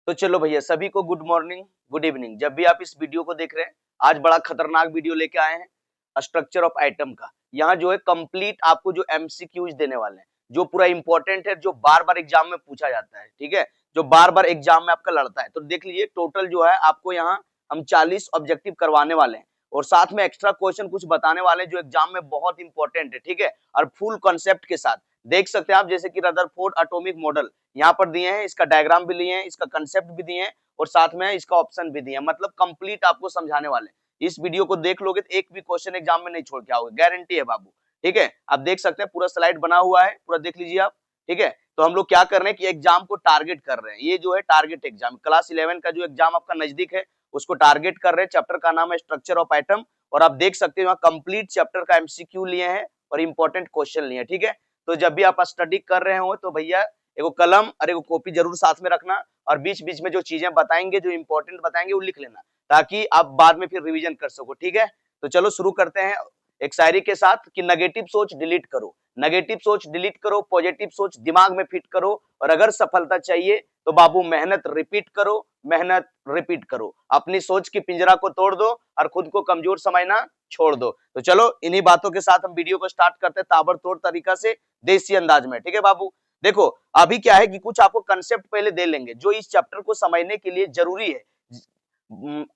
तो चलो भैया, सभी को गुड मॉर्निंग, गुड इवनिंग। जब भी आप इस वीडियो को देख रहे हैं, आज बड़ा खतरनाक वीडियो लेके आए हैं स्ट्रक्चर ऑफ आइटम का। यहाँ जो है कंप्लीट आपको जो एमसीक्यूज देने वाले हैं, जो पूरा इंपॉर्टेंट है, जो बार बार एग्जाम में पूछा जाता है, ठीक है, जो बार बार एग्जाम में आपका लड़ता है। तो देख लीजिए, टोटल जो है आपको यहाँ हम 40 ऑब्जेक्टिव करवाने वाले हैं और साथ में एक्स्ट्रा क्वेश्चन कुछ बताने वाले हैं जो एग्जाम में बहुत इंपॉर्टेंट है, ठीक है, और फुल कॉन्सेप्ट के साथ। देख सकते हैं आप, जैसे कि रदरफोर्ड एटॉमिक मॉडल यहाँ पर दिए हैं, इसका डायग्राम भी लिए हैं, इसका कंसेप्ट भी दिए हैं और साथ में इसका ऑप्शन भी दिए हैं। मतलब कंप्लीट आपको समझाने वाले हैं। इस वीडियो को देख लोगे तो एक भी क्वेश्चन एग्जाम में नहीं छोड़ के आओगे, गारंटी है बाबू, ठीक है। आप देख सकते हैं पूरा स्लाइड बना हुआ है, पूरा देख लीजिए आप, ठीक है। तो हम लोग क्या कर रहे हैं कि एग्जाम को टारगेट कर रहे हैं। ये जो है टारगेट एग्जाम, क्लास 11 का जो एग्जाम आपका नजदीक है उसको टारगेट कर रहे हैं। चैप्टर का नाम है स्ट्रक्चर ऑफ आइटम और आप देख सकते हैं वहां कंप्लीट चैप्टर का एमसीक्यू लिए हैं और इंपॉर्टेंट क्वेश्चन लिए हैं, ठीक है। तो जब भी आप स्टडी कर रहे हो तो भैया एगो कलम और एगो कॉपी जरूर साथ में रखना और बीच बीच में जो चीजें बताएंगे, जो इंपॉर्टेंट बताएंगे, वो लिख लेना ताकि आप बाद में फिर रिवीजन कर सको, ठीक है। तो चलो शुरू करते हैं एक शायरी के साथ कि नेगेटिव सोच डिलीट करो, नेगेटिव सोच डिलीट करो, पॉजिटिव सोच दिमाग में फिट करो और अगर सफलता चाहिए तो बाबू मेहनत रिपीट करो, मेहनत रिपीट करो। अपनी सोच की पिंजरा को तोड़ दो और खुद को कमजोर समझना छोड़ दो। तो चलो इन्हीं बातों के साथ हम वीडियो को स्टार्ट करते हैं ताबड़तोड़ तरीका से, देसी अंदाज में, ठीक है बाबू। देखो अभी क्या है कि कुछ आपको कंसेप्ट पहले दे लेंगे जो इस चैप्टर को समझने के लिए जरूरी है।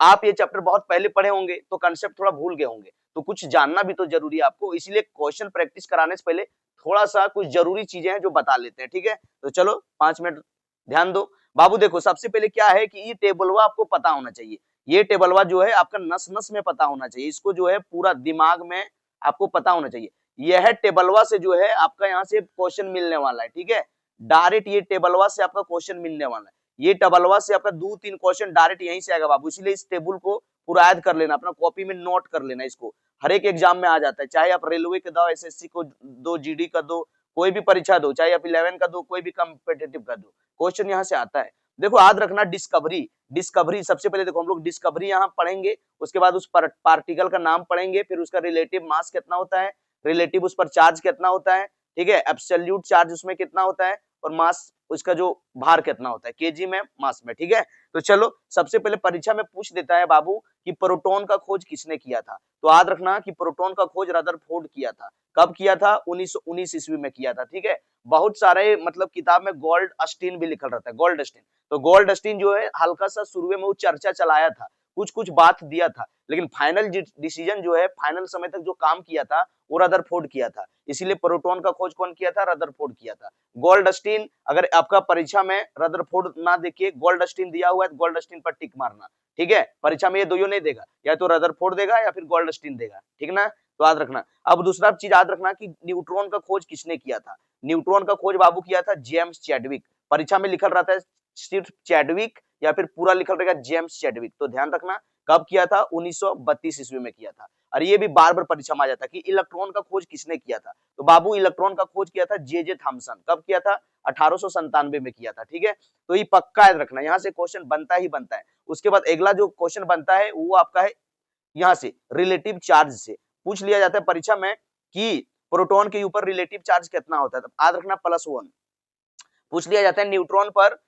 आप ये चैप्टर बहुत पहले पढ़े होंगे तो कंसेप्ट थोड़ा भूल गए होंगे, तो कुछ जानना भी तो जरूरी है आपको, इसलिए क्वेश्चन प्रैक्टिस कराने से पहले थोड़ा सा कुछ जरूरी चीजें हैं जो बता लेते हैं, ठीक है। तो चलो 5 मिनट ध्यान दो बाबू। देखो सबसे पहले क्या है कि ये टेबलवा आपको पता होना चाहिए। ये टेबलवा जो है आपका नस नस में पता होना चाहिए, इसको जो है पूरा दिमाग में आपको पता होना चाहिए। यह टेबलवा से जो है आपका यहाँ से क्वेश्चन मिलने वाला है, ठीक है। डायरेक्ट ये टेबलवा से आपका क्वेश्चन मिलने वाला है। ये टेबलवा से आपका 2-3 क्वेश्चन डायरेक्ट यहीं से आएगा बाबू, इसलिए इस टेबल को पूरा याद कर लेना, अपना कॉपी में नोट कर लेना। इसको हर एक एग्जाम में आ जाता है, चाहे आप रेलवे के दो, एसएससी को दो, जीडी का दो, कोई भी परीक्षा दो, चाहे आप 11 का दो, कोई भी कॉम्पिटिटिव का दो, क्वेश्चन यहाँ से आता है। देखो याद रखना डिस्कवरी, डिस्कवरी सबसे पहले देखो हम लोग डिस्कवरी यहाँ पढ़ेंगे, उसके बाद उस पार्टिकल का नाम पढ़ेंगे, फिर उसका रिलेटिव मास कितना होता है, रिलेटिव उस पर चार्ज कितना होता है, ठीक है, एब्सोल्यूट चार्ज उसमें कितना होता है और मास उसका जो भार कितना होता है केजी में, मास में, ठीक है। तो चलो सबसे पहले परीक्षा में पूछ देता है बाबू कि प्रोटॉन का खोज किसने किया था। तो याद रखना कि प्रोटॉन का खोज रदरफोर्ड किया था। कब किया था? 1919 ईस्वी में किया था, ठीक है। बहुत सारे मतलब किताब में गोल्ड स्टीन भी लिखल रहता है, गोल्ड स्टीन। तो गोल्ड स्टीन जो है हल्का सा शुरू में वो चर्चा चलाया था, कुछ कुछ बात दिया था, लेकिन फाइनल डिसीजन जो है, फाइनल समय तक जो काम किया था वो रदरफोर्ड किया था। इसीलिए प्रोटॉन का खोज कौन किया था? रदरफोर्ड किया था। गोल्ड स्टीन, अगर आपका परीक्षा में रदरफोर्ड ना देखिए, गोल्ड स्टीन दिया हुआ है तो गोल्ड स्टीन पर टिक मारना, ठीक है। परीक्षा में ये दोनों नहीं देगा, या तो रदरफोर्ड देगा या फिर गोल्ड स्टीन देगा, ठीक ना। तो याद रखना। अब दूसरा चीज याद रखना कि न्यूट्रॉन का खोज किसने किया था। न्यूट्रॉन का खोज बाबू किया था जेम्स चैडविक। परीक्षा में लिखल रहता है सिर्फ चैडविक या फिर पूरा लिखल रहेगा जेम्स चैडविक, तो ध्यान रखना। कब किया था? 1932 ईस्वी में किया था। और ये भी बार बार परीक्षा में आ जाता कि इलेक्ट्रॉन का खोज किसने किया था। तो बाबू इलेक्ट्रॉन का खोज किया था जे थॉमसन। कब किया था? 1897 में किया था, ठीक है। तो ये पक्का याद रखना, यहाँ से क्वेश्चन बनता ही बनता है। उसके बाद अगला जो क्वेश्चन बनता है वो आपका है यहाँ से रिलेटिव चार्ज से पूछ लिया जाता है परीक्षा में कि प्रोटॉन के ऊपर रिलेटिव चार्ज कितना होता है। तो याद रखना +1 पूछ लिया जाता है। न्यूट्रॉन पर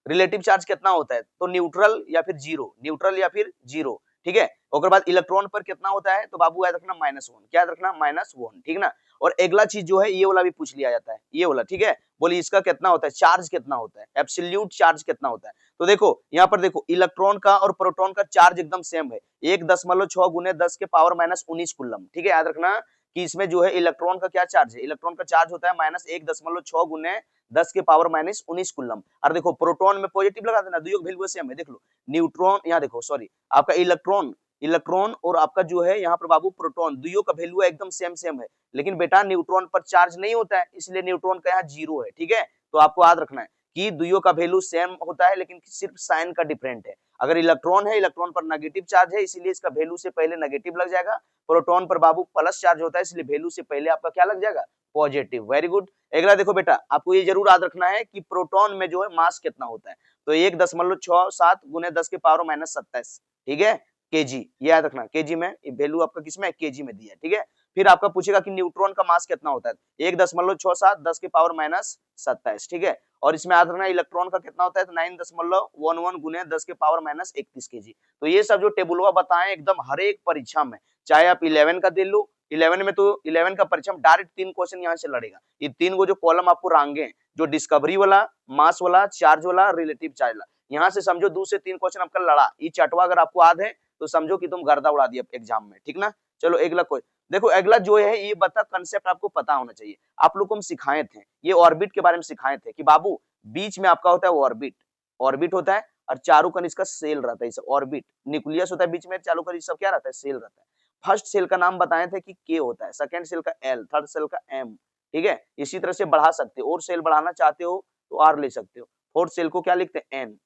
रिलेटिव चार्ज कितना होता है? तो न्यूट्रल या फिर जीरो, न्यूट्रल या फिर जीरो, ठीक है। उसके बाद इलेक्ट्रॉन पर कितना होता है? तो बाबू याद रखना -1, क्या याद रखना? -1, ठीक ना। और अगला चीज जो है ये वाला भी पूछ लिया जाता है, ये वाला, ठीक है। बोलिए इसका कितना होता है? चार्ज कितना होता है, एब्सोल्यूट चार्ज कितना होता है। तो देखो यहाँ पर देखो इलेक्ट्रॉन का और प्रोटॉन का चार्ज एकदम सेम है, 1.6 गुने 10 के पावर -19 कुलम, ठीक है। याद रखना कि इसमें जो है इलेक्ट्रॉन का क्या चार्ज है, इलेक्ट्रॉन का चार्ज होता है -1.6 गुने 10 के पावर -19 कुलम। और देखो प्रोटॉन में पॉजिटिव लगा देना, दोनों वैल्यू सेम है, देख लो। न्यूट्रॉन यहाँ देखो, सॉरी, आपका इलेक्ट्रॉन, इलेक्ट्रॉन और आपका जो है यहाँ पर बाबू प्रोटॉन, दोनों का वैल्यू एकदम सेम सेम है। लेकिन बेटा न्यूट्रॉन पर चार्ज नहीं होता है, इसलिए न्यूट्रॉन का यहाँ 0 है, ठीक है। तो आपको याद रखना है कि दोनों का वैल्यू सेम होता है लेकिन सिर्फ साइन का डिफरेंट है। अगर इलेक्ट्रॉन है, इलेक्ट्रॉन पर नेगेटिव चार्ज है, इसीलिए इसका वैल्यू से पहले नेगेटिव लग जाएगा। प्रोटॉन पर बाबू प्लस चार्ज होता है, इसलिए वैल्यू से पहले आपका क्या लग जाएगा? पॉजिटिव। Very good. अगला देखो बेटा, आपको ये जरूर याद रखना है कि प्रोटॉन में जो है मास कितना होता है। तो 1.67 गुने 10 के पावर -27, ठीक है, केजी। ये याद रखना, केजी में वैल्यू आपका किसमें? केजी में दिया है, ठीक है। फिर आपका पूछेगा कि न्यूट्रॉन का मास कितना होता है, 1.67 10 के पावर -27, ठीक है। और इसमें याद रखना इलेक्ट्रॉन का कितना होता है, तो 9.11 गुने 10 के पावर -31 केजी। तो ये सब जो टेबुलवा बताएं एकदम हर एक परीक्षा में, चाहे आप 11 का दे लो, 11 में तो 11 का परीक्षा में डायरेक्ट 3 क्वेश्चन यहाँ से लड़ेगा। ये 3 को जो कॉलम आपको रांगे हैं, जो डिस्कवरी वाला, मास वाला, चार्ज वाला, रिलेटिव चार्ज वाला, यहाँ से समझो 2 से 3 क्वेश्चन आपका लड़ा। ये चटवा अगर आपको याद है तो समझो कि तुम गर्दा उड़ा दिया एग्जाम में, ठीक ना। चलो अगला क्वेश्चन देखो, अगला जो है ये बता कंसेप्ट आपको पता होना चाहिए। आप लोग को हम सिखाए थे, ये ऑर्बिट के बारे में सिखाए थे कि बाबू बीच में आपका होता है ऑर्बिट, ऑर्बिट होता है और चारों कन इसका सेल रहता है, इसे ऑर्बिट, न्यूक्लियस होता है बीच में, चारों कन सब क्या रहता है, सेल रहता है। फर्स्ट सेल का नाम बताए थे कि के होता है, सेकंड सेल का एल, थर्ड सेल का एम, ठीक है। इसी तरह से बढ़ा सकते हो, और सेल बढ़ाना चाहते हो तो आर ले सकते हो। फोर्थ सेल को क्या लिखते हैं, एन,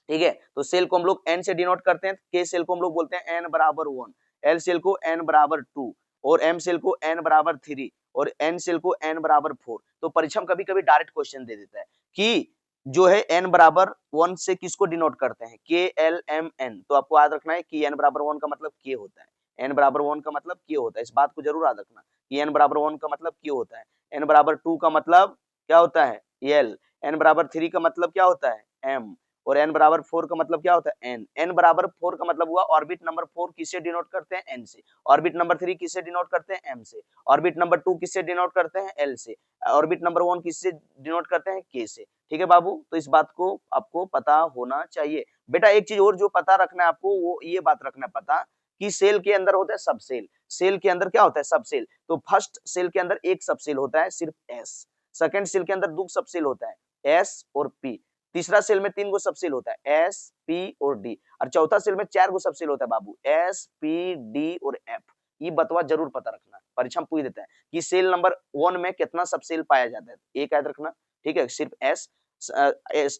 ठीक है। तो सेल को हम लोग एन से डिनोट करते हैं, के सेल को हम लोग बोलते हैं एन बराबर 1, एल सेल को एन बराबर 2, और एम सेल को एन बराबर 3, और एन सेल को एन बराबर 4। तो परीक्षा में कभी कभी डायरेक्ट क्वेश्चन दे देता है कि जो है एन बराबर 1 से किसको डिनोट करते हैं, के एल एम एन। तो आपको याद रखना है कि एन बराबर 1 का मतलब के होता है, एन बराबर 1 का मतलब के होता है, इस बात को जरूर याद रखना कि एन बराबर 1 का मतलब के होता है, एन बराबर 2 का मतलब क्या होता है, एल, एन बराबर 3 का मतलब क्या होता है, एम, और n बराबर 4 का मतलब क्या होता है, n, n बराबर 4 का मतलब हुआ ऑर्बिट नंबर 4 किससे डिनोट करते हैं, n से, ऑर्बिट नंबर 3 किससे डिनोट करते हैं, m से, ऑर्बिट नंबर 2 किससे डिनोट करते हैं, l से, ऑर्बिट नंबर 1 किससे डिनोट करते हैं, k से, ठीक है बाबू। तो इस बात को आपको पता होना चाहिए। बेटा एक चीज और जो पता रखना है आपको, वो ये बात रखना पता कि सेल के अंदर होता है सब सेल, सेल के अंदर क्या होता है, सब सेल। तो फर्स्ट सेल के अंदर एक सब सेल होता है सिर्फ s, सेकंड सेल के अंदर 2 सब सेल होता है s और p, तीसरा सेल में 3 गो सब सेल होता है एस, पी और डी, और चौथा सेल में 4 गो सब सेल होता है बाबू एस, पी, डी और एफ। ये बतवा जरूर पता रखना, परीक्षा में पूछ देता है कि सेल नंबर 1 में कितना सब सेल पाया जाता है, एक याद रखना, ठीक है। सिर्फ एस,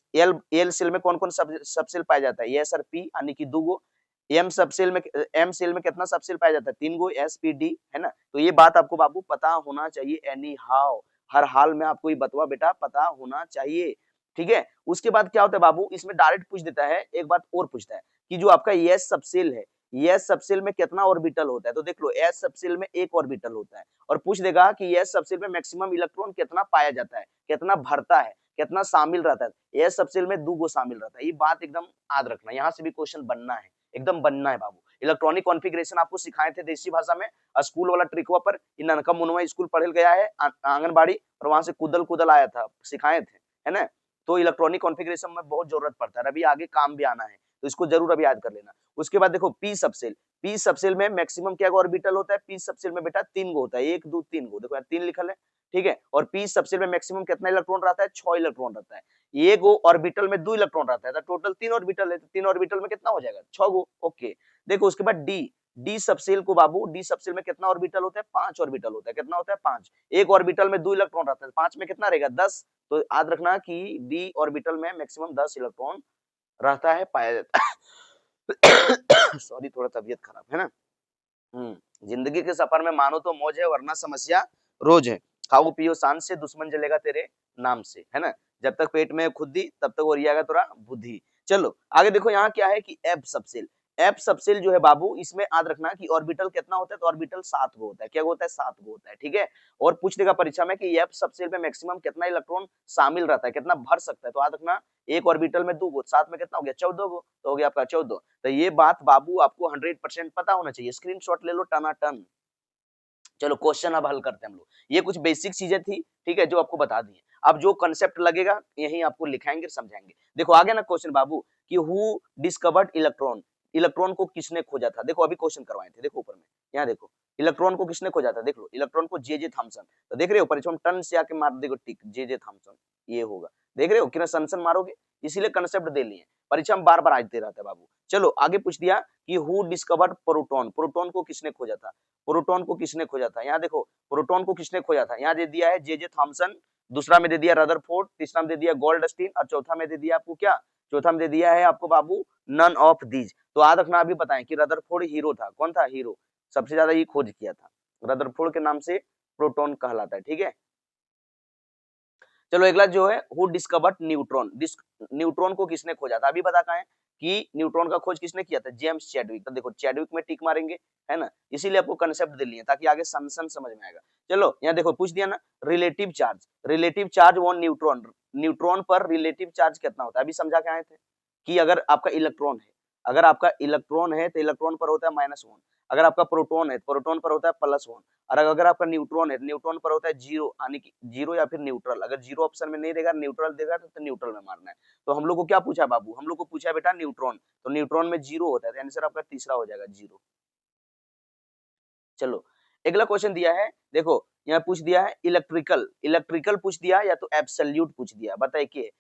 एल सेल में कौन कौन सब सेल पाया जाता है, एस और पी यानी कि 2 गो, एम सब सेल में, एम सेल में कितना सब सेल पाया जाता है, 3 गो एस, पी, डी, है ना। तो ये बात आपको बाबू पता होना चाहिए, एनी हाउ, हर हाल में आपको ये बतवा बेटा पता होना चाहिए, ठीक है। उसके बाद क्या होता है बाबू, इसमें डायरेक्ट पूछ देता है, एक बात और पूछता है कि जो आपका एस सबसेल है, एस सबसेल में कितना ऑर्बिटल होता है। तो देख लो एस सबसेल में एक ऑर्बिटल होता है, और पूछ देगा कि एस सबसेल में मैक्सिमम इलेक्ट्रॉन कितना पाया जाता है, कितना भरता है, कितना शामिल रहता है। एस सबसेल में 2 गो शामिल रहता है, ये बात एकदम याद रखना, यहाँ से भी क्वेश्चन बनना है, एकदम बनना है बाबू। इलेक्ट्रॉनिक कॉन्फ़िगरेशन आपको सिखाए थे देसी भाषा में, स्कूल वाला ट्रिकवा पर, ननका मुनवा स्कूल पढ़ल गया है आंगनबाड़ी, और वहां से कुदल कुदल आया था, सिखाए थे, है ना। तो इलेक्ट्रॉनिक कॉन्फ़िगरेशन में बहुत जरूरत पड़ता है, अभी आगे काम भी आना है, तो इसको जरूर अभी याद कर लेना। उसके बाद देखो पी सबसेल, पी सबसेल में मैक्सिमम क्या ऑर्बिटल होता है, पी सबसेल में बेटा 3 गो होता है, 1 2 3 गो, देखो यार 3 लिखल है, ठीक है। और पी सबसेल में मैक्सिमम कितना इलेक्ट्रॉन रहता है, 6 इलेक्ट्रॉन रहता है, ये गो ऑर्बिटल में 2 इलेक्ट्रॉन रहता है, तो टोटल 3 ऑर्बिटल है, तो 3 ऑर्बिटल में कितना हो जाएगा, 6 गो, ओके। देखो उसके बाद डी, डी सबसेल को बाबू, डी सबसेल में कितना ऑर्बिटल होता है, 5 ऑर्बिटल होता है, कितना होता है 5, एक ऑर्बिटल में 2 इलेक्ट्रॉन रहता है, 5 में कितना रहेगा 10। तो याद रखना कि डी ऑर्बिटल में मैक्सिमम 10 इलेक्ट्रॉन रहता है, पाया जाता है। सॉरी थोड़ा तबीयत खराब है ना। जिंदगी के सफर में मानो तो मौज है, वरना समस्या रोज है, खाओ पियो शान से, दुश्मन जलेगा तेरे नाम से, है ना। जब तक पेट में खुदी तब तक ओरियागा तोरा बुद्धि। चलो आगे देखो, यहाँ क्या है कि एफ सबसेल, एफ सबसेल जो है बाबू, इसमें याद रखना कि ऑर्बिटल कितना होता है, तो ऑर्बिटल 7 गो होता है, क्या होता है 7 गो होता है, ठीक है। और पूछ देगा परीक्षा में कि एफ सबसेल में मैक्सिमम कितना इलेक्ट्रॉन शामिल रहता है, कितना भर सकता है, तो याद रखना एक ऑर्बिटल में 2 गो, 7 में कितना हो गया 14 गो, तो हो गया आपका 14। तो ये बात बाबू आपको 100% पता होना चाहिए, स्क्रीनशॉट ले लो टनाटन। चलो क्वेश्चन अब हल करते हैं हम लोग, ये कुछ बेसिक चीजें थी, ठीक है, जो आपको बता दी। अब जो कंसेप्ट लगेगा यही आपको लिखाएंगे, समझाएंगे। देखो आगे ना क्वेश्चन बाबू कि हु डिस्कवर्ड इलेक्ट्रॉन, इलेक्ट्रॉन को किसने खोजा था। देखो अभी क्वेश्चन करवाए थे, देखो ऊपर में, यहाँ देखो इलेक्ट्रॉन को किसने खोजा था, देख लो इलेक्ट्रॉन को जे थॉमसन। तो देख रहे हो परीक्षा में टन से आके मार देखो टिक, जे थॉमसन, ये होगा, देख रहे हो कितना सन मारोगे, इसीलिए कंसेप्ट दे लिए परीक्षा में बार बार आते रहता है बाबू। चलो आगे पूछ दिया कि हु डिस्कवर्ड प्रोटॉन, प्रोटॉन को किसने खोजा था, प्रोटॉन को किसने खोजा था। यहाँ देखो प्रोटॉन को किसने खोजा था, यहाँ दे दिया है जे थॉमसन, दूसरा में दे दिया रदरफोर्ड, तीसरा में दे दिया गोल्डस्टीन, और चौथा में दे दिया आपको क्या, चौथा में दे दिया है आपको बाबू नन ऑफ दीज। तो याद रखना अभी बताएं कि रदरफोर्ड हीरो था, कौन था हीरो, सबसे ज्यादा ये खोज किया था, रदरफोर्ड के नाम से प्रोटॉन कहलाता है, ठीक है। चलो अगला जो है हु डिस्कवर्ड न्यूट्रॉन, न्यूट्रॉन को किसने खोजा था, अभी बता कहाँ है, कि न्यूट्रॉन का खोज किसने किया था, जेम्स चैडविक। तो देखो चैडविक में टिक मारेंगे, है ना, इसीलिए आपको कंसेप्ट दे लिए ताकि आगे सन समझ में आएगा। चलो यहाँ देखो पूछ दिया ना, relative charge on neutron, neutron पर रिलेटिव चार्ज कितना होता है, अभी समझा के आए थे कि अगर आपका इलेक्ट्रॉन है, तो इलेक्ट्रॉन पर होता है -1, अगर आपका प्रोटॉन है, प्रोटॉन पर होता है +1, और अगर आपका न्यूट्रॉन है, न्यूट्रॉन पर होता है 0, यानी कि 0 या फिर न्यूट्रल। अगर 0 ऑप्शन में नहीं देगा, न्यूट्रल देगा तो न्यूट्रल में मारना है। तो हम लोग को क्या पूछा बाबू, हम लोग को पूछा बेटा न्यूट्रॉन, तो न्यूट्रॉन में 0 होता है, तो आंसर आपका तीसरा हो जाएगा 0। चलो अगला क्वेश्चन दिया है, देखो यहाँ पूछ दिया है इलेक्ट्रिकल पूछ दिया या तो एब्सोल्यूट पूछ दिया, बताइए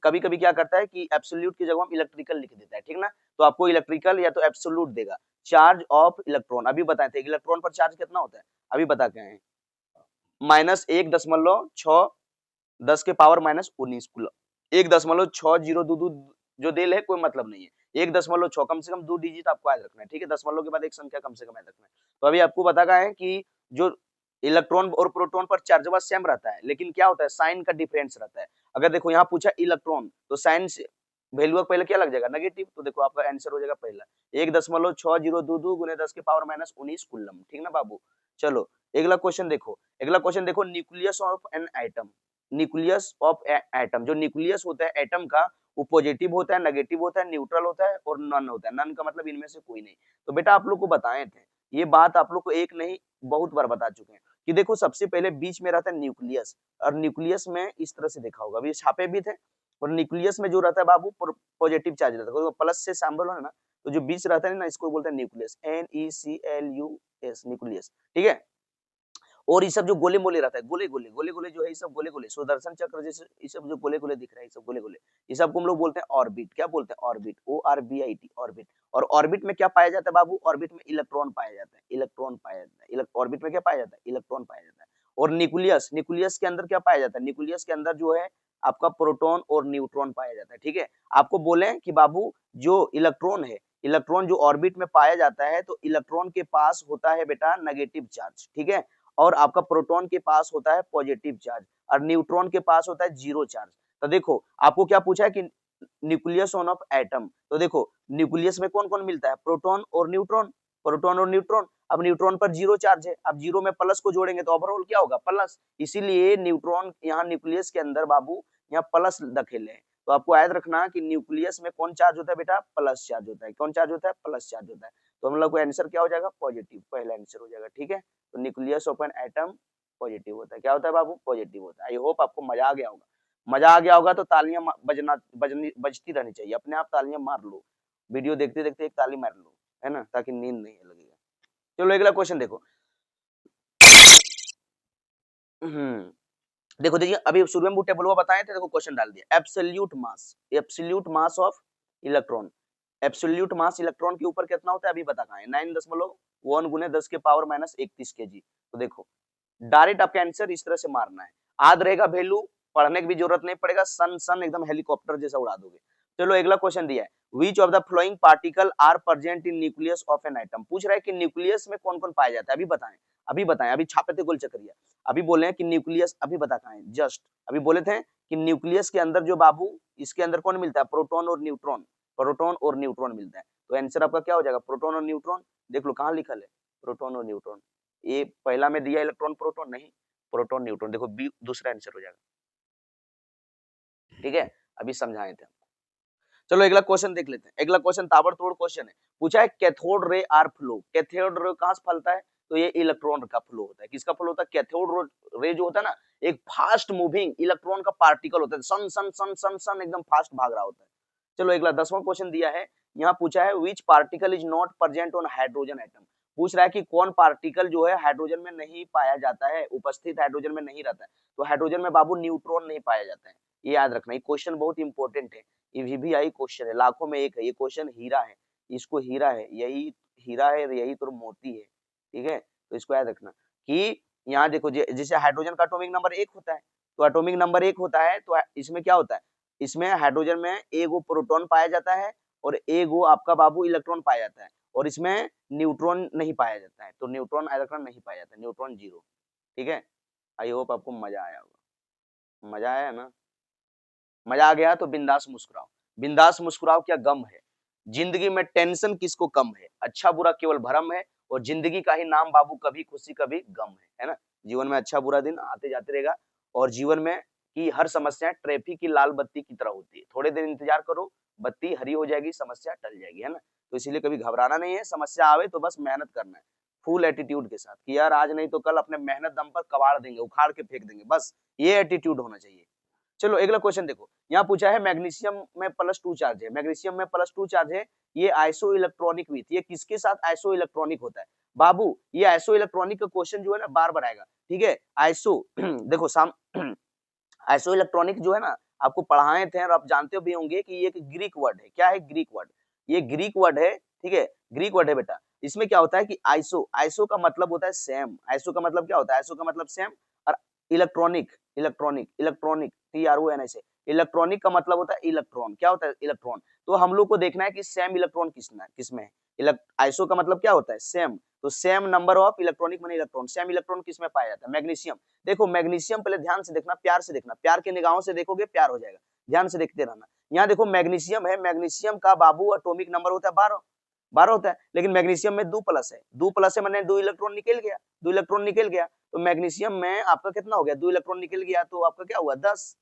कभी कभी क्या करता है कि एब्सोल्यूट की जगह हम इलेक्ट्रिकल लिख देता है, ठीक ना, तो आपको इलेक्ट्रिकल या तो एब्सोल्यूट देगा। चार्ज ऑफ इलेक्ट्रॉन अभी बताए थे, इलेक्ट्रॉन पर चार्ज कितना होता है, अभी बता के हैं, -1.6×10⁻⁻19 कूलम। 1.6022 जो देल है कोई मतलब नहीं है, 1.6 कम से कम 2 डिजिट आपको याद रखना है, ठीक है, दशमलव के बाद एक संख्या कम से कम याद रखना है। तो अभी आपको बता गया है कि जो इलेक्ट्रॉन और प्रोटॉन पर चार्ज सेम रहता है, लेकिन क्या होता है, साइन का डिफरेंस रहता है। अगर देखो यहाँ पूछा इलेक्ट्रॉन, तो साइन वैल्यू पहले क्या लग जाएगा, नेगेटिव, तो देखो आपका आंसर हो जाएगा पहला 1.6022 × 10⁻⁻19 कूलम, ठीक ना बाबू। चलो अगला क्वेश्चन देखो, न्यूक्लियस ऑफ एन एटम, जो न्यूक्लियस होता है एटम का, वो पॉजिटिव होता है, नेगेटिव होता है, न्यूट्रल होता है और नन होता है। नन का मतलब इनमें से कोई नहीं। तो बेटा आप लोग को बताए थे, ये बात आप लोग को एक नहीं बहुत बार बता चुके हैं कि देखो सबसे पहले बीच में रहता है न्यूक्लियस, और न्यूक्लियस में इस तरह से देखा होगा, अभी छापे भी थे, और न्यूक्लियस में जो रहता है बाबू पॉजिटिव चार्ज रहता है, प्लस से सिंबल है ना, तो जो बीच रहता है ना, इसको बोलते हैं न्यूक्लियस, NECLUS, न्यूक्लियस, ठीक है। और ये सब जो गोले मोले रहता है, गोले गोले जो है, ये सब गोले गोले सुदर्शन चक्र जैसे, ये सब जो गोले गोले दिख रहा है, ये सब गोले गोले, ये सब को हम लोग बोलते हैं ऑर्बिट। क्या बोलते हैं, ऑर्बिट, ORBIT, ऑर्बिट। और ऑर्बिट में क्या पाया जाता है बाबू, ऑर्बिट में इलेक्ट्रॉन पाया जाता है, ऑर्बिट में क्या पाया जाता है, इलेक्ट्रॉन पाया जाता है। और न्यूक्लियस के अंदर क्या पाया जाता है, न्यूक्लियस के अंदर जो है आपका प्रोटॉन और न्यूट्रॉन पाया जाता है, ठीक है। आपको बोले कि बाबू जो इलेक्ट्रॉन है, इलेक्ट्रॉन जो ऑर्बिट में पाया जाता है, तो इलेक्ट्रॉन के पास होता है बेटा नेगेटिव चार्ज, ठीक है, और आपका प्रोटॉन के पास होता है पॉजिटिव चार्ज, और न्यूट्रॉन के पास होता है 0 चार्ज। तो देखो आपको क्या पूछा है कि न्यूक्लियस ऑफ एटम, तो देखो न्यूक्लियस में कौन कौन मिलता है, प्रोटॉन और न्यूट्रॉन। अब न्यूट्रॉन पर 0 चार्ज है, अब 0 में प्लस को जोड़ेंगे तो ओवरऑल क्या होगा, प्लस, इसीलिए न्यूट्रॉन यहाँ न्यूक्लियस के अंदर बाबू यहाँ प्लस दखेले हैं। तो आपको याद रखना कि न्यूक्लियस में कौन चार्ज होता है बेटा, प्लस चार्ज होता है, कौन चार्ज होता है, प्लस चार्ज होता है। तो हम लोग को आंसर क्या हो जाएगा, पॉजिटिव, पहला आंसर हो जाएगा, ठीक है। तो nucleus of an atom positive होता है, क्या होता है बाबू, पॉजिटिव होता है। आई होप आपको मजा आ गया होगा, तो तालियां बजती रहनी चाहिए, अपने आप तालियां मार लो, वीडियो देखते देखते एक ताली मार लो, है ना, ताकि नींद नहीं लगेगा। चलो अगला क्वेश्चन देखो, देखो देखिए अभी शुरू में टेबल बताए थे, देखो क्वेश्चन डाल दिया, absolute mass of electron, absolute mass electron के ऊपर कितना होता है, अभी बता है 9.1 × 10⁻31 kg। तो देखो डायरेक्ट आपका आंसर इस तरह से मारना है, याद रहेगा वैल्यू, पढ़ने की भी जरूरत नहीं पड़ेगा, सन एकदम हेलीकॉप्टर जैसा उड़ा दोगे। चलो अगला क्वेश्चन दिया है, which of the following particle are present in nucleus of an atom, पूछ रहा है कि न्यूक्लियस में कौन कौन पाया जाता है, अभी बताएं, अभी छापे थे गोल चक्रिया, अभी बोले हैं कि न्यूक्लियस, अभी बता है जस्ट अभी बोले थे कि न्यूक्लियस के अंदर जो बाबू, इसके अंदर कौन मिलता है, प्रोटॉन और न्यूट्रॉन मिलता है। तो आंसर आपका क्या हो जाएगा, प्रोटॉन और न्यूट्रॉन। देख लो कहाँ लिखल है, प्रोटॉन और न्यूट्रॉन, ये पहला में दिया इलेक्ट्रॉन प्रोटॉन, नहीं प्रोटॉन न्यूट्रॉन, देखो बी दूसरा आंसर हो जाएगा, ठीक है, अभी समझाए थे। चलो अगला क्वेश्चन देख लेते हैं, अगला क्वेश्चन ताबड़तोड़ क्वेश्चन है, पूछा है cathode ray are flow, cathode ray कहां से फैलता है, तो ये इलेक्ट्रॉन का फ्लो होता है, किसका फ्लो होता है, कैथोड रे जो होता है ना, एक फास्ट मूविंग इलेक्ट्रॉन का पार्टिकल होता है, सन सन सन सन सन एकदम फास्ट भाग रहा होता है। चलो अगला 10वां क्वेश्चन दिया है, यहाँ पूछा है which particle is not present on hydrogen atom, पूछ रहा है कि कौन पार्टिकल जो है हाइड्रोजन में नहीं पाया जाता है, उपस्थित हाइड्रोजन में नहीं रहता है। तो हाइड्रोजन में बाबू न्यूट्रॉन नहीं पाया जाता है, ये याद रखना, ये क्वेश्चन बहुत इंपॉर्टेंट है, ये VVI क्वेश्चन है, लाखों में एक है ये क्वेश्चन, हीरा है, इसको हीरा है, यही हीरा है, यही तो मोती है, ठीक है। तो इसको याद रखना कि यहाँ देखो जैसे हाइड्रोजन का एटॉमिक नंबर 1 होता है, तो एटॉमिक नंबर 1 होता है, तो इसमें क्या होता है, इसमें हाइड्रोजन में एगो प्रोटॉन पाया जाता है और एगो आपका बाबू इलेक्ट्रॉन पाया जाता है, और इसमें न्यूट्रॉन नहीं पाया जाता है, तो न्यूट्रॉन इलेक्ट्रॉन नहीं पाया जाता है, न्यूट्रॉन 0, ठीक है। आई होप आपको मजा आया होगा, मजा आया ना, मजा आ गया तो बिंदास मुस्कुराओ, क्या गम है, जिंदगी में टेंशन किसको कम है, अच्छा बुरा केवल भरम है, और जिंदगी का ही नाम बाबू कभी खुशी कभी गम है ना। जीवन में अच्छा बुरा दिन आते जाते रहेगा, और जीवन में की हर समस्या ट्रैफिक की लाल बत्ती की तरह होती है, थोड़े देर इंतजार करो, बत्ती हरी हो जाएगी, समस्या टल जाएगी, है ना। तो इसीलिए कभी घबराना नहीं है, समस्या आवे तो बस मेहनत करना है फुल एटीट्यूड के साथ कि यार आज नहीं तो कल अपने मेहनत दम पर कबाड़ देंगे, उखाड़ के फेंक देंगे, बस ये एटीट्यूड होना चाहिए। चलो अगला क्वेश्चन देखो, यहाँ पूछा है मैग्नीशियम में +2 चार्ज है, मैग्नीशियम में +2 चार्ज है, ये आइसो इलेक्ट्रॉनिक विथ, ये किसके साथ आइसो इलेक्ट्रॉनिक होता है बाबू, ये आइसो इलेक्ट्रॉनिक का क्वेश्चन जो है ना बार बार आएगा, ठीक है। आइसो देखो आइसो इलेक्ट्रॉनिक जो है ना आपको पढ़ाए थे और आप जानते भी होंगे कि ये एक ग्रीक वर्ड है, क्या है ग्रीक वर्ड, ये ग्रीक वर्ड है, ठीक है, ग्रीक वर्ड है बेटा। इसमें क्या होता है कि आइसो, आइसो का मतलब होता है सेम, आइसो का मतलब क्या होता है, आइसो का मतलब सेम, और इलेक्ट्रॉनिक, इलेक्ट्रॉनिक, इलेक्ट्रॉनिक TRON से, इलेक्ट्रॉनिक का मतलब होता है इलेक्ट्रॉन, क्या होता है इलेक्ट्रॉन। तो हम लोग को देखना है कि सेम इलेक्ट्रॉन किसमें है, आइसो का मतलब क्या होता है सेम, तो सेम नंबर ऑफ इलेक्ट्रॉनिक माने इलेक्ट्रॉन, सेम इलेक्ट्रॉन किसमें पाया जाता है, मैग्नीशियम। देखो मैग्नीशियम पहले ध्यान से देखना, प्यार से देखना, प्यार के निगाहों से देखोगे प्यार हो जाएगा, ध्यान से देखते रहना। यहाँ देखो मैग्नीशियम है, मैग्नीशियम का बाबू एटॉमिक नंबर होता है 12, 12 होता है, लेकिन मैग्नीशियम में 2 प्लस है, 2 प्लस है मैंने 2 इलेक्ट्रॉन निकल गया, 2 इलेक्ट्रॉन निकल गया, तो मैग्नीशियम में आपका कितना हो गया, 2 इलेक्ट्रॉन निकल गया, तो आपका क्या हुआ 10।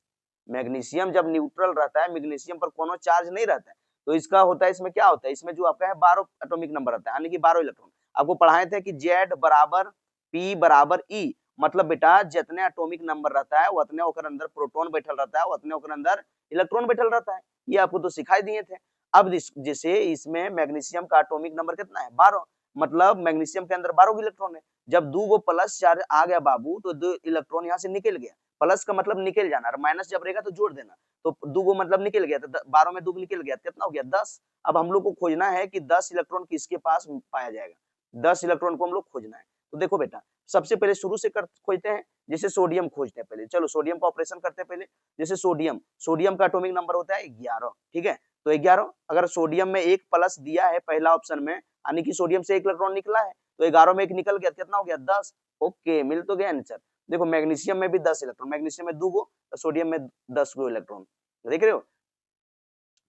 मैग्नीशियम जब न्यूट्रल रहता है, मैग्नीशियम पर कोनो चार्ज नहीं रहता है, तो इसका होता है, इसमें क्या होता है, इसमें जो आपका है 12 एटॉमिक नंबर रहता है, यानी कि 12 इलेक्ट्रॉन। आपको पढ़ाए थे कि Z बराबर P बराबर E, मतलब बेटा जितने एटॉमिक नंबर रहता है उतने ओकर अंदर प्रोटॉन बैठल रहता है, उतने ओकर अंदर इलेक्ट्रॉन बैठल रहता है, ये आपको तो सिखाई दिए थे। अब जैसे इसमें मैग्नीशियम का एटॉमिक नंबर कितना है 12, मतलब मैग्नीशियम के अंदर 12 इलेक्ट्रॉन है, जब 2 प्लस चार्ज आ गया बाबू तो 2 इलेक्ट्रॉन यहाँ से निकल गया, प्लस का मतलब निकल जाना, और माइनस जब रहेगा तो जोड़ देना, तो 2 मतलब निकल गया, तो 12 में 2 निकल गया, कितना हो गया 10। अब हम लोग को खोजना है कि 10 इलेक्ट्रॉन किसके पास पाया जाएगा, 10 इलेक्ट्रॉन को हम लोग खोजना है। तो देखो बेटा सबसे पहले शुरू से खोजते हैं, जैसे सोडियम खोजते हैं पहले, चलो सोडियम का ऑपरेशन करते हैं पहले। जैसे सोडियम, सोडियम का एटॉमिक नंबर होता है 11, ठीक है, तो 11, अगर सोडियम में 1 प्लस दिया है पहला ऑप्शन में, यानी कि सोडियम से 1 इलेक्ट्रॉन निकला है, तो 11 में 1 निकल गया, कितना हो गया 10। ओके, मिल तो गया आंसर। देखो मैग्नीशियम में भी 10 इलेक्ट्रॉन, मैग्नीशियम में 2 गो, सोडियम में 10 गो इलेक्ट्रॉन, देख रहे हो।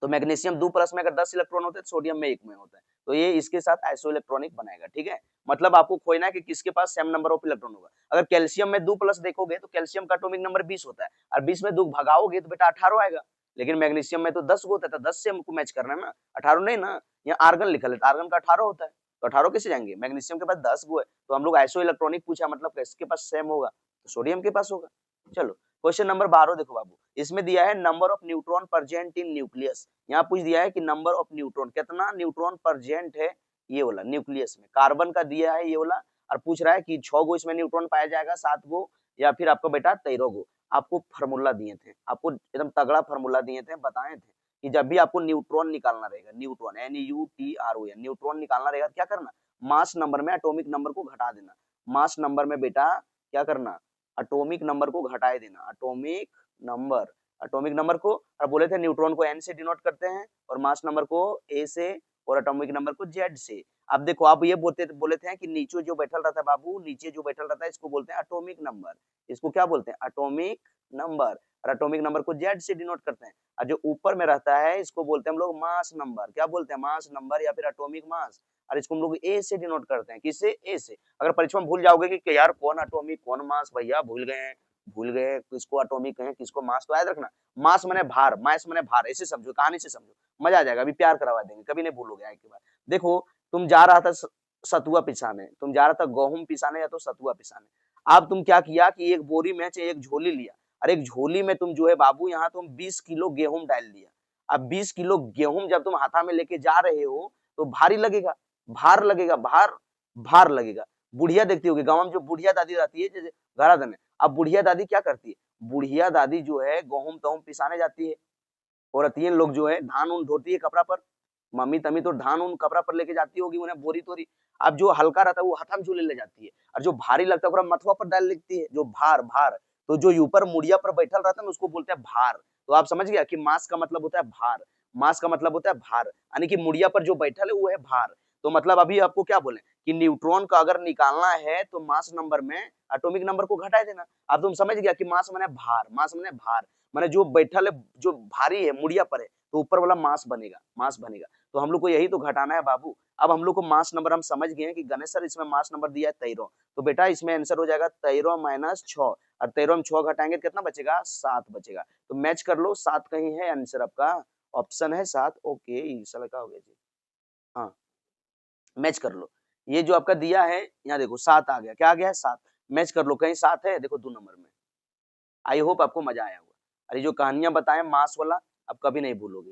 तो मैग्नीशियम 2 प्लस में अगर 10 इलेक्ट्रॉन होते हैं, सोडियम में 1 में होता है, तो ये इसके साथ आइसो इलेक्ट्रॉनिक बनाएगा, ठीक है। मतलब आपको खोजना है कि किसके पास सेम नंबर ऑफ इलेक्ट्रॉन होगा। अगर कैल्शियम में 2 प्लस देखोगे तो कैल्शियम का एटॉमिक नंबर 20 होता है, और 20 में 2 भगाओगे तो बेटा 18 आएगा, लेकिन मैग्नीशियम में तो 10 होता है, तो 10 से हमको मैच करना है ना, 18 नहीं ना, यहाँ आर्गन लिखा है, आर्गन का 18 होता है, तो 18 कैसे जाएंगे, मैग्नीशियम के पास 10 गो है, तो हम लोग आइसो इलेक्ट्रॉनिक पूछा, मतलब किसके पास सेम होगा, तो सोडियम के पास होगा। चलो क्वेश्चन नंबर 12 देखो बाबू, इसमें दिया है number of neutron present in nucleus, यहाँ पूछ दिया है कि नंबर ऑफ न्यूट्रॉन, कितना न्यूट्रॉन प्रेजेंट है ये वाला न्यूक्लियस में, कार्बन का दिया है ये वाला, और पूछ रहा है कि 6 गो इसमें न्यूट्रॉन पाया जाएगा, 7 गो, या फिर आपका बेटा 13 गो। आपको फार्मूला दिए थे, आपको एकदम तगड़ा फार्मूला दिए थे, बताए थे कि जब भी आपको न्यूट्रॉन निकालना रहेगा, न्यूट्रॉन NUTRON न्यूट्रॉन निकालना रहेगा, क्या करना, मास नंबर में एटॉमिक नंबर को घटा देना, मास नंबर में बेटा क्या करना, एटॉमिक नंबर को घटाए देना, एटॉमिक नंबर, एटॉमिक नंबर को, और बोले थे न्यूट्रॉन को N से डिनोट करते हैं, और मास नंबर को A से, और एटॉमिक नंबर को Z से। अब देखो आप ये बोले थे कि नीचे जो बैठल रहता है बाबू, नीचे जो बैठल रहता है इसको बोलते हैं एटॉमिक नंबर, इसको क्या बोलते हैं एटॉमिक नंबर, और एटॉमिक नंबर को Z से डिनोट करते हैं, और जो ऊपर में रहता है इसको बोलते हैं हम लोग मास नंबर, क्या बोलते हैं मास नंबर या फिर एटॉमिक मास, और इसको हम लोग A से डिनोट करते हैं, किससे A से। अगर परीक्षा में भूल जाओगे कि यार कौन एटॉमिक कौन मास, भैया भूल गए किसको एटॉमिक कहें किसको मास, तो याद रखना मास माने भार, मास माने भार, ऐसे समझो, कहानी से समझो, मजा आ जाएगा, अभी प्यार करवा देंगे, कभी नहीं भूलोगे एक बार। देखो तुम जा रहा था सतुआ पिसाने, तुम जा रहा था गेहूं पिसाने या तो सतुआ पिसाने, अब तुम क्या किया कि एक बोरी में से एक झोली लिया, और एक झोली में तुम जो है बाबू यहाँ तुम 20 किलो गेहूं डाल दिया। अब 20 किलो गेहूं जब तुम हाथा में लेके जा रहे हो तो भारी लगेगा, भार लगेगा, भार लगेगा। बुढ़िया देखती होगी गाँव में, जो बुढ़िया दादी रहती है जैसे घरा धने, अब बुढ़िया दादी क्या करती है, बुढ़िया दादी जो है गेहूं तहूं पिसाने जाती है, और तीन लोग जो है धान उन ढोती है कपड़ा पर, मम्मी तमी तो धान उन कपड़ा पर लेके जाती होगी उन्हें बोरी तोरी। अब जो हल्का रहता है वो हथम झूले ले जाती है, और जो भारी लगता है मथुआ पर डाल लेती है, जो भार भार, तो जो ऊपर मुड़िया पर बैठल रहता है ना उसको बोलते हैं भार। तो आप समझ गया कि मास का मतलब होता है भार, मास का मतलब होता है भार, यानी कि मुड़िया पर जो बैठल है वो है भार। तो मतलब अभी आपको क्या बोले कि न्यूट्रॉन का अगर निकालना है तो मास नंबर में एटॉमिक नंबर को घटा देना। अब तुम समझ गया कि मास माने भार, मास माने भार, माने जो बैठल है जो भारी है मुड़िया पर है, तो ऊपर वाला मास बनेगा, मास बनेगा। तो हम लोग को यही तो घटाना है बाबू। अब हम लोग को मास नंबर हम समझ गए हैं कि गणेश सर इसमें मास नंबर दिया है 13, तो बेटा इसमें आंसर हो जाएगा 13 माइनस 6, और 13 में 6 घटाएंगे तो कितना बचेगा, 7 बचेगा। तो मैच कर लो, 7 कहीं है आंसर आपका, ऑप्शन है 7। ओके, साला क्या हो गया जी, हाँ मैच कर लो। ये जो आपका दिया है यहाँ देखो 7 आ गया, क्या आ गया है 7, मैच कर लो, कहीं 7 है, देखो 2 नंबर में। आई होप आपको मजा आया होगा। अरे जो कहानियां बताएं मास वाला, आप कभी नहीं भूलोगे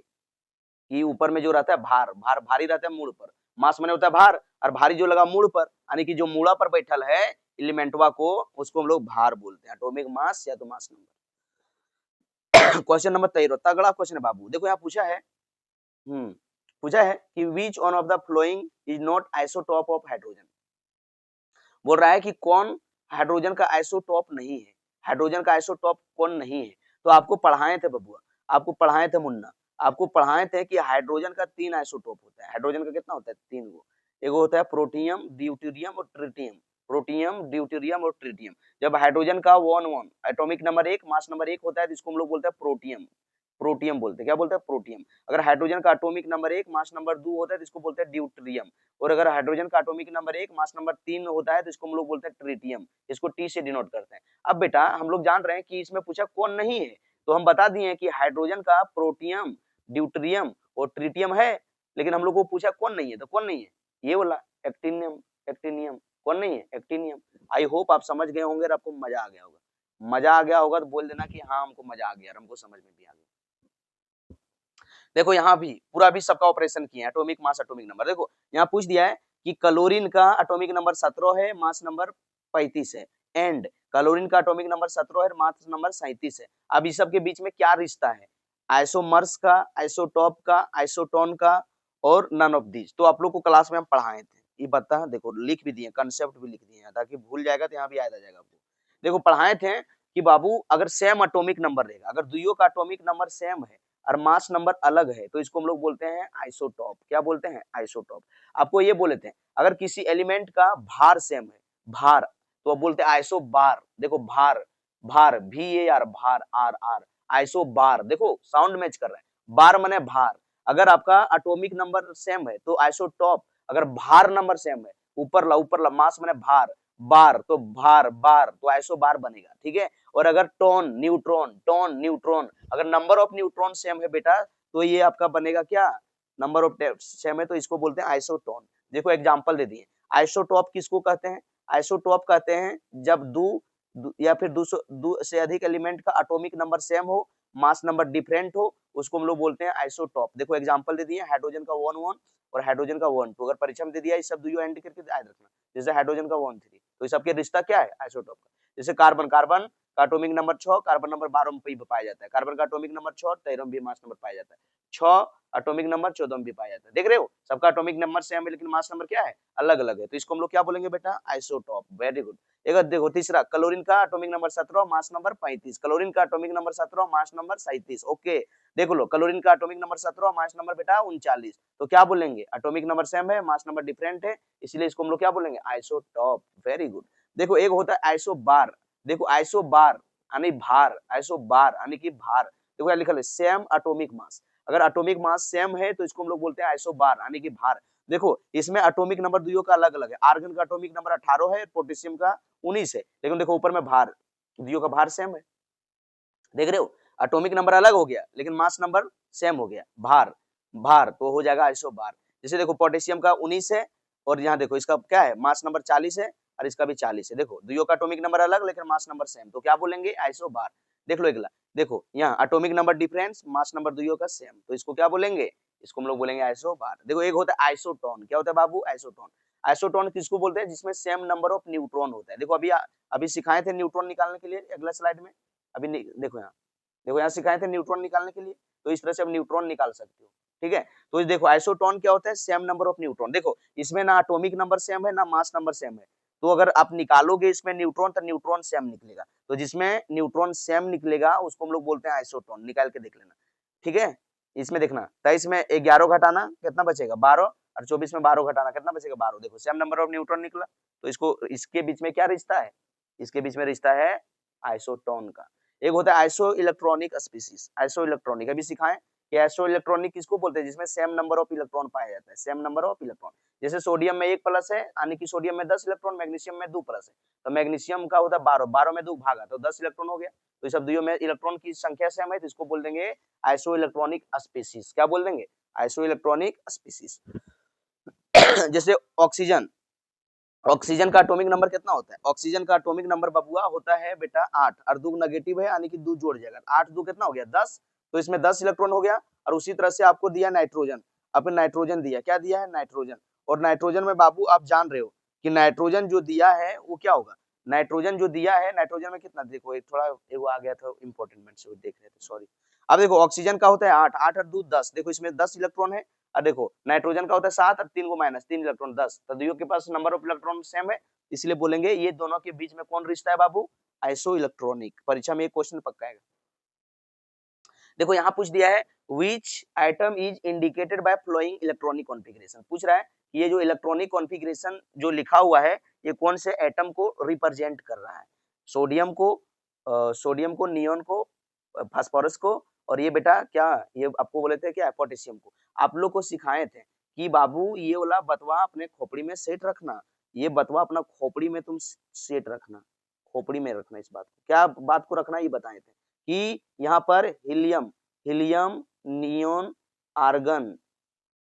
कि ऊपर में जो रहता है भार, भार भारी रहता है मूड पर, मास माने होता है भार, और भारी जो लगा मूड पर, यानी कि जो मूड़ा पर बैठल है एलिमेंटवा को, उसको हम लोग भार बोलते हैं, एटॉमिक मास या तो मास नंबर। क्वेश्चन नंबर 13, तगड़ा क्वेश्चन है बाबू। देखो यहाँ पूछा है, पूछा है कि which one of the following is not isotope of hydrogen. बोल रहा है कि कौन हाइड्रोजन का आइसोटॉप नहीं है, हाइड्रोजन का आइसोटॉप कौन नहीं है। तो आपको पढ़ाए थे बबुआ, आपको पढ़ाए थे मुन्ना, आपको पढ़ाए थे कि हाइड्रोजन का 3 आइसोटॉप होता है। हाइड्रोजन का कितना होता है, 3 गो। एगो होता है प्रोटियम, ड्यूटेरियम और ट्रिटियम। प्रोटियम, ड्यूटेरियम और ट्रिटियम। जब हाइड्रोजन का 1 एटॉमिक नंबर 1 मास नंबर 1 होता है तो इसको हम लोग बोलते हैं प्रोटियम, प्रोटियम बोलते हैं। क्या बोलते हैं, प्रोटियम। अगर हाइड्रोजन का एटॉमिक नंबर 1 मास नंबर 2 होता है तो इसको बोलते हैं ड्यूटेरियम। और अगर हाइड्रोजन का एटॉमिक नंबर 1 मास नंबर 3 होता है तो इसको हम लोग बोलते हैं ट्रिटियम, इसको टी से डिनोट करते हैं। अब बेटा हम लोग जान रहे हैं कि इसमें पूछा कौन नहीं है, तो हम बता दिए कि हाइड्रोजन का प्रोटियम, ड्यूटेरियम और ट्रिटियम है, लेकिन हम लोग को पूछा कौन नहीं है, तो कौन नहीं है, ये वाला एक्टिनियम, एक्टिनियम कौन नहीं है, एक्टिनियम। आई होप आप समझ गए होंगे और आपको मजा आ गया होगा। मजा आ गया होगा तो बोल देना कि हाँ हमको मजा आ गया, हमको समझ में भी आ गया। देखो यहाँ भी पूरा भी सबका ऑपरेशन किया है, एटॉमिक मास एटॉमिक नंबर। देखो यहाँ पूछ दिया है कि क्लोरीन का एटॉमिक नंबर 17 है, मास नंबर 35 है, एंड क्लोरीन का एटॉमिक नंबर 17 है, मास नंबर 37 है। अब इस सब के बीच में क्या रिश्ता है, आइसोमर्स का, आइसोटॉप का, आइसोटोन का और नन ऑफ दीज। तो आप लोग को क्लास में हम पढ़ाए थे, ये बता देखो लिख भी दिए, कंसेप्ट भी लिख दिए ताकि भूल जाएगा तो यहाँ भी याद आ जाएगा आपको। देखो पढ़ाए थे कि बाबू अगर सेम एटॉमिक नंबर रहेगा, अगर दुइयों का एटॉमिक नंबर सेम है और मास नंबर अलग है तो इसको हम लोग बोलते हैं आइसोटॉप। क्या बोलते हैं, आइसोटॉप। आपको ये बोले थे अगर किसी एलिमेंट का भार सेम है, भार, तो आप बोलते हैं आइसो बार। देखो भार, भार VAR, भार RR, आइसो बार। देखो साउंड मैच कर रहा है, बार माने भार। अगर आपका एटॉमिक नंबर सेम है तो आइसोटॉप, अगर भार नंबर सेम है, ऊपर ला मास माने भार, बार तो भार बार तो आइसो बार बनेगा, ठीक है। और अगर टोन न्यूट्रॉन, टोन न्यूट्रॉन, अगर नंबर ऑफ न्यूट्रॉन सेम है बेटा तो ये आपका बनेगा क्या, नंबर ऑफ सेम है तो इसको बोलते हैं आइसोटोन। देखो एग्जांपल दे दिए, आइसोटॉप किसको कहते हैं, आइसोटॉप कहते हैं जब दो या फिर दो से अधिक एलिमेंट का एटॉमिक नंबर सेम हो, मास नंबर डिफरेंट हो, उसको हम लोग बोलते हैं आइसोटॉप। देखो एग्जांपल दे दिए, हाइड्रोजन का 1 और हाइड्रोजन का 1 अगर परीक्षा में दे दिया, इस सब दुइयों एंड करके याद रखना। जैसे हाइड्रोजन का 1 3, तो इस सबके रिश्ता क्या है, आइसोटॉप का। जैसे कार्बन, कार्बन का एटॉमिक नंबर 6, कार्बन नंबर 12 में पाया जाता है, कार्बन का एटॉमिक नंबर 6 13 में भी मास नंबर पाया जाता है, 6 एटॉमिक नंबर 14 में भी पाया जाता है। देख रहे हो सबका एटॉमिक नंबर सेम है लेकिन मास नंबर क्या है, अलग अलग है, तो इसको हम लोग क्या बोलेंगे बेटा, आइसोटॉप। Very good. एक देखो तीसरा, क्लोरीन का atomic number 17 mass number 35, chlorine का atomic number 17 mass number 37। Okay देख लो, क्लोरीन का एटॉमिक नंबर 17 मास नंबर बेटा 39, तो क्या बोलेंगे, एटॉमिक नंबर सेम है, मास नंबर डिफरेंट है, इसलिए इसको हम लोग क्या बोलेंगे, आइसोटॉप। Very good. देखो एक होता है आइसोबार, देखो आइसोबार यानी भार, आइसोबार यानी कि भार। देखो क्या लिखा है, सेम एटॉमिक मास, अगर एटॉमिक मास सेम है तो इसको हम लोग बोलते हैं आइसोबार यानी कि भार। देखो इसमें एटॉमिक नंबर दुइयों का अलग अलग है, आर्गन का एटॉमिक नंबर 18 है, पोटेशियम का 19 है, लेकिन देखो ऊपर में भार, दुइयों का भार सेम है। देख रहे हो, एटॉमिक नंबर अलग हो गया लेकिन मास नंबर सेम हो गया, भार, भार तो हो जाएगा आइसोबार। जैसे देखो पोटेशियम का 19 है और यहाँ देखो इसका क्या है, मास नंबर 40 है और इसका भी 40 है। देखो दुइयों का एटॉमिक नंबर अलग लेकिन मास नंबर सेम, तो क्या बोलेंगे, आइसोबार। देख लो अगला, देखो यहाँ atomic number difference, mass number दुइयों का सेम, तो इसको क्या बोलेंगे, इसको हम लोग बोलेंगे आइसोबार। देखो एक होता है आइसोटोन, क्या होता है बाबू, आइसोटोन। आइसोटोन किसको बोलते हैं, जिसमें सेम नंबर ऑफ न्यूट्रॉन होता है। देखो अभी सिखाए थे न्यूट्रॉन निकालने के लिए अगला स्लाइड में, अभी देखो यहाँ, देखो यहाँ सिखाए थे न्यूट्रॉन निकालने के लिए, तो इस तरह से आप न्यूट्रॉन निकाल सकते हो, ठीक है। तो देखो आइसोटोन क्या होता है, सेम नंबर ऑफ न्यूट्रॉन। देखो इसमें ना एटॉमिक नंबर सेम है ना मास नंबर सेम है, तो अगर आप निकालोगे इसमें न्यूट्रॉन तो न्यूट्रॉन सेम निकलेगा, तो जिसमें न्यूट्रॉन सेम निकलेगा उसको हम लोग बोलते हैं आइसोटोन। निकाल के देख लेना, ठीक है। इसमें देखना 23 में 11 घटाना कितना बचेगा, 12, और 24 में 12 घटाना कितना बचेगा, 12। देखो सेम नंबर ऑफ न्यूट्रॉन निकला, तो इसको इसके बीच में क्या रिश्ता है, इसके बीच में रिश्ता है आइसोटोन का। एक होता है iso electronic species, iso electronic अभी सिखाएं, कि एसो इलेक्ट्रॉनिक किसको बोलते हैं, जिसमें सेम नंबर ऑफ इलेक्ट्रॉन पाया जाता है, सेम नंबर ऑफ इलेक्ट्रॉन। जैसे सोडियम में 1 प्लस है, यानी कि सोडियम में 10 इलेक्ट्रॉन, मैग्नीशियम में 2 प्लस है, तो मैग्नीशियम का होता है 12, 12 में 2 भागा तो 10 इलेक्ट्रॉन हो गया। तो इस सब दुइयों में इलेक्ट्रॉन की संख्या सेम है, तो इसको बोल देंगे आइसो इलेक्ट्रॉनिक स्पीशीज। क्या बोल देंगे, आइसो इलेक्ट्रॉनिक स्पीशीज। जैसे ऑक्सीजन, ऑक्सीजन का एटॉमिक नंबर कितना होता है, ऑक्सीजन का एटॉमिक नंबर बबुआ होता है बेटा 8, और 2 नेगेटिव है यानी कि 2 जोड़ जाएगा, 8 2 कितना हो गया 10, तो इसमें 10 इलेक्ट्रॉन हो गया। और उसी तरह से आपको दिया नाइट्रोजन, आपने नाइट्रोजन दिया, क्या दिया है नाइट्रोजन, और नाइट्रोजन में बाबू आप जान रहे हो कि नाइट्रोजन जो दिया है वो क्या होगा, नाइट्रोजन जो दिया है, नाइट्रोजन में कितना, देखो एक थोड़ा एगो आ गया था इंपॉर्टेंट में से देख रहे थे, सॉरी। अब देखो ऑक्सीजन का होता है 8, 8 और 2 10, देखो इसमें 10 इलेक्ट्रॉन है, और देखो नाइट्रोजन का होता है 7 और 3 को माइनस 3 इलेक्ट्रॉन 10, तो दोनों के पास नंबर ऑफ इलेक्ट्रॉन सेम है, इसलिए बोलेंगे ये दोनों के बीच में कौन रिश्ता है बाबू, आइसो इलेक्ट्रॉनिक। परीक्षा में एक क्वेश्चन पक्का आएगा। देखो यहाँ पूछ दिया है which atom is indicated by flowing electronic configuration, पूछ रहा है ये जो इलेक्ट्रॉनिक कॉन्फ़िगरेशन जो लिखा हुआ है ये कौन से एटम को रिप्रेजेंट कर रहा है, सोडियम को, नियोन को, फास्फोरस को, और ये बेटा क्या, ये आपको बोले थे क्या, पोटेशियम को। आप लोग को सिखाए थे कि बाबू ये वाला बतवा अपने खोपड़ी में सेट रखना, ये बतवा अपना खोपड़ी में तुम सेट रखना, खोपड़ी में रखना, इस बात को, क्या बात को रखना ये बताए थे कि यहाँ पर helium, neon, argon,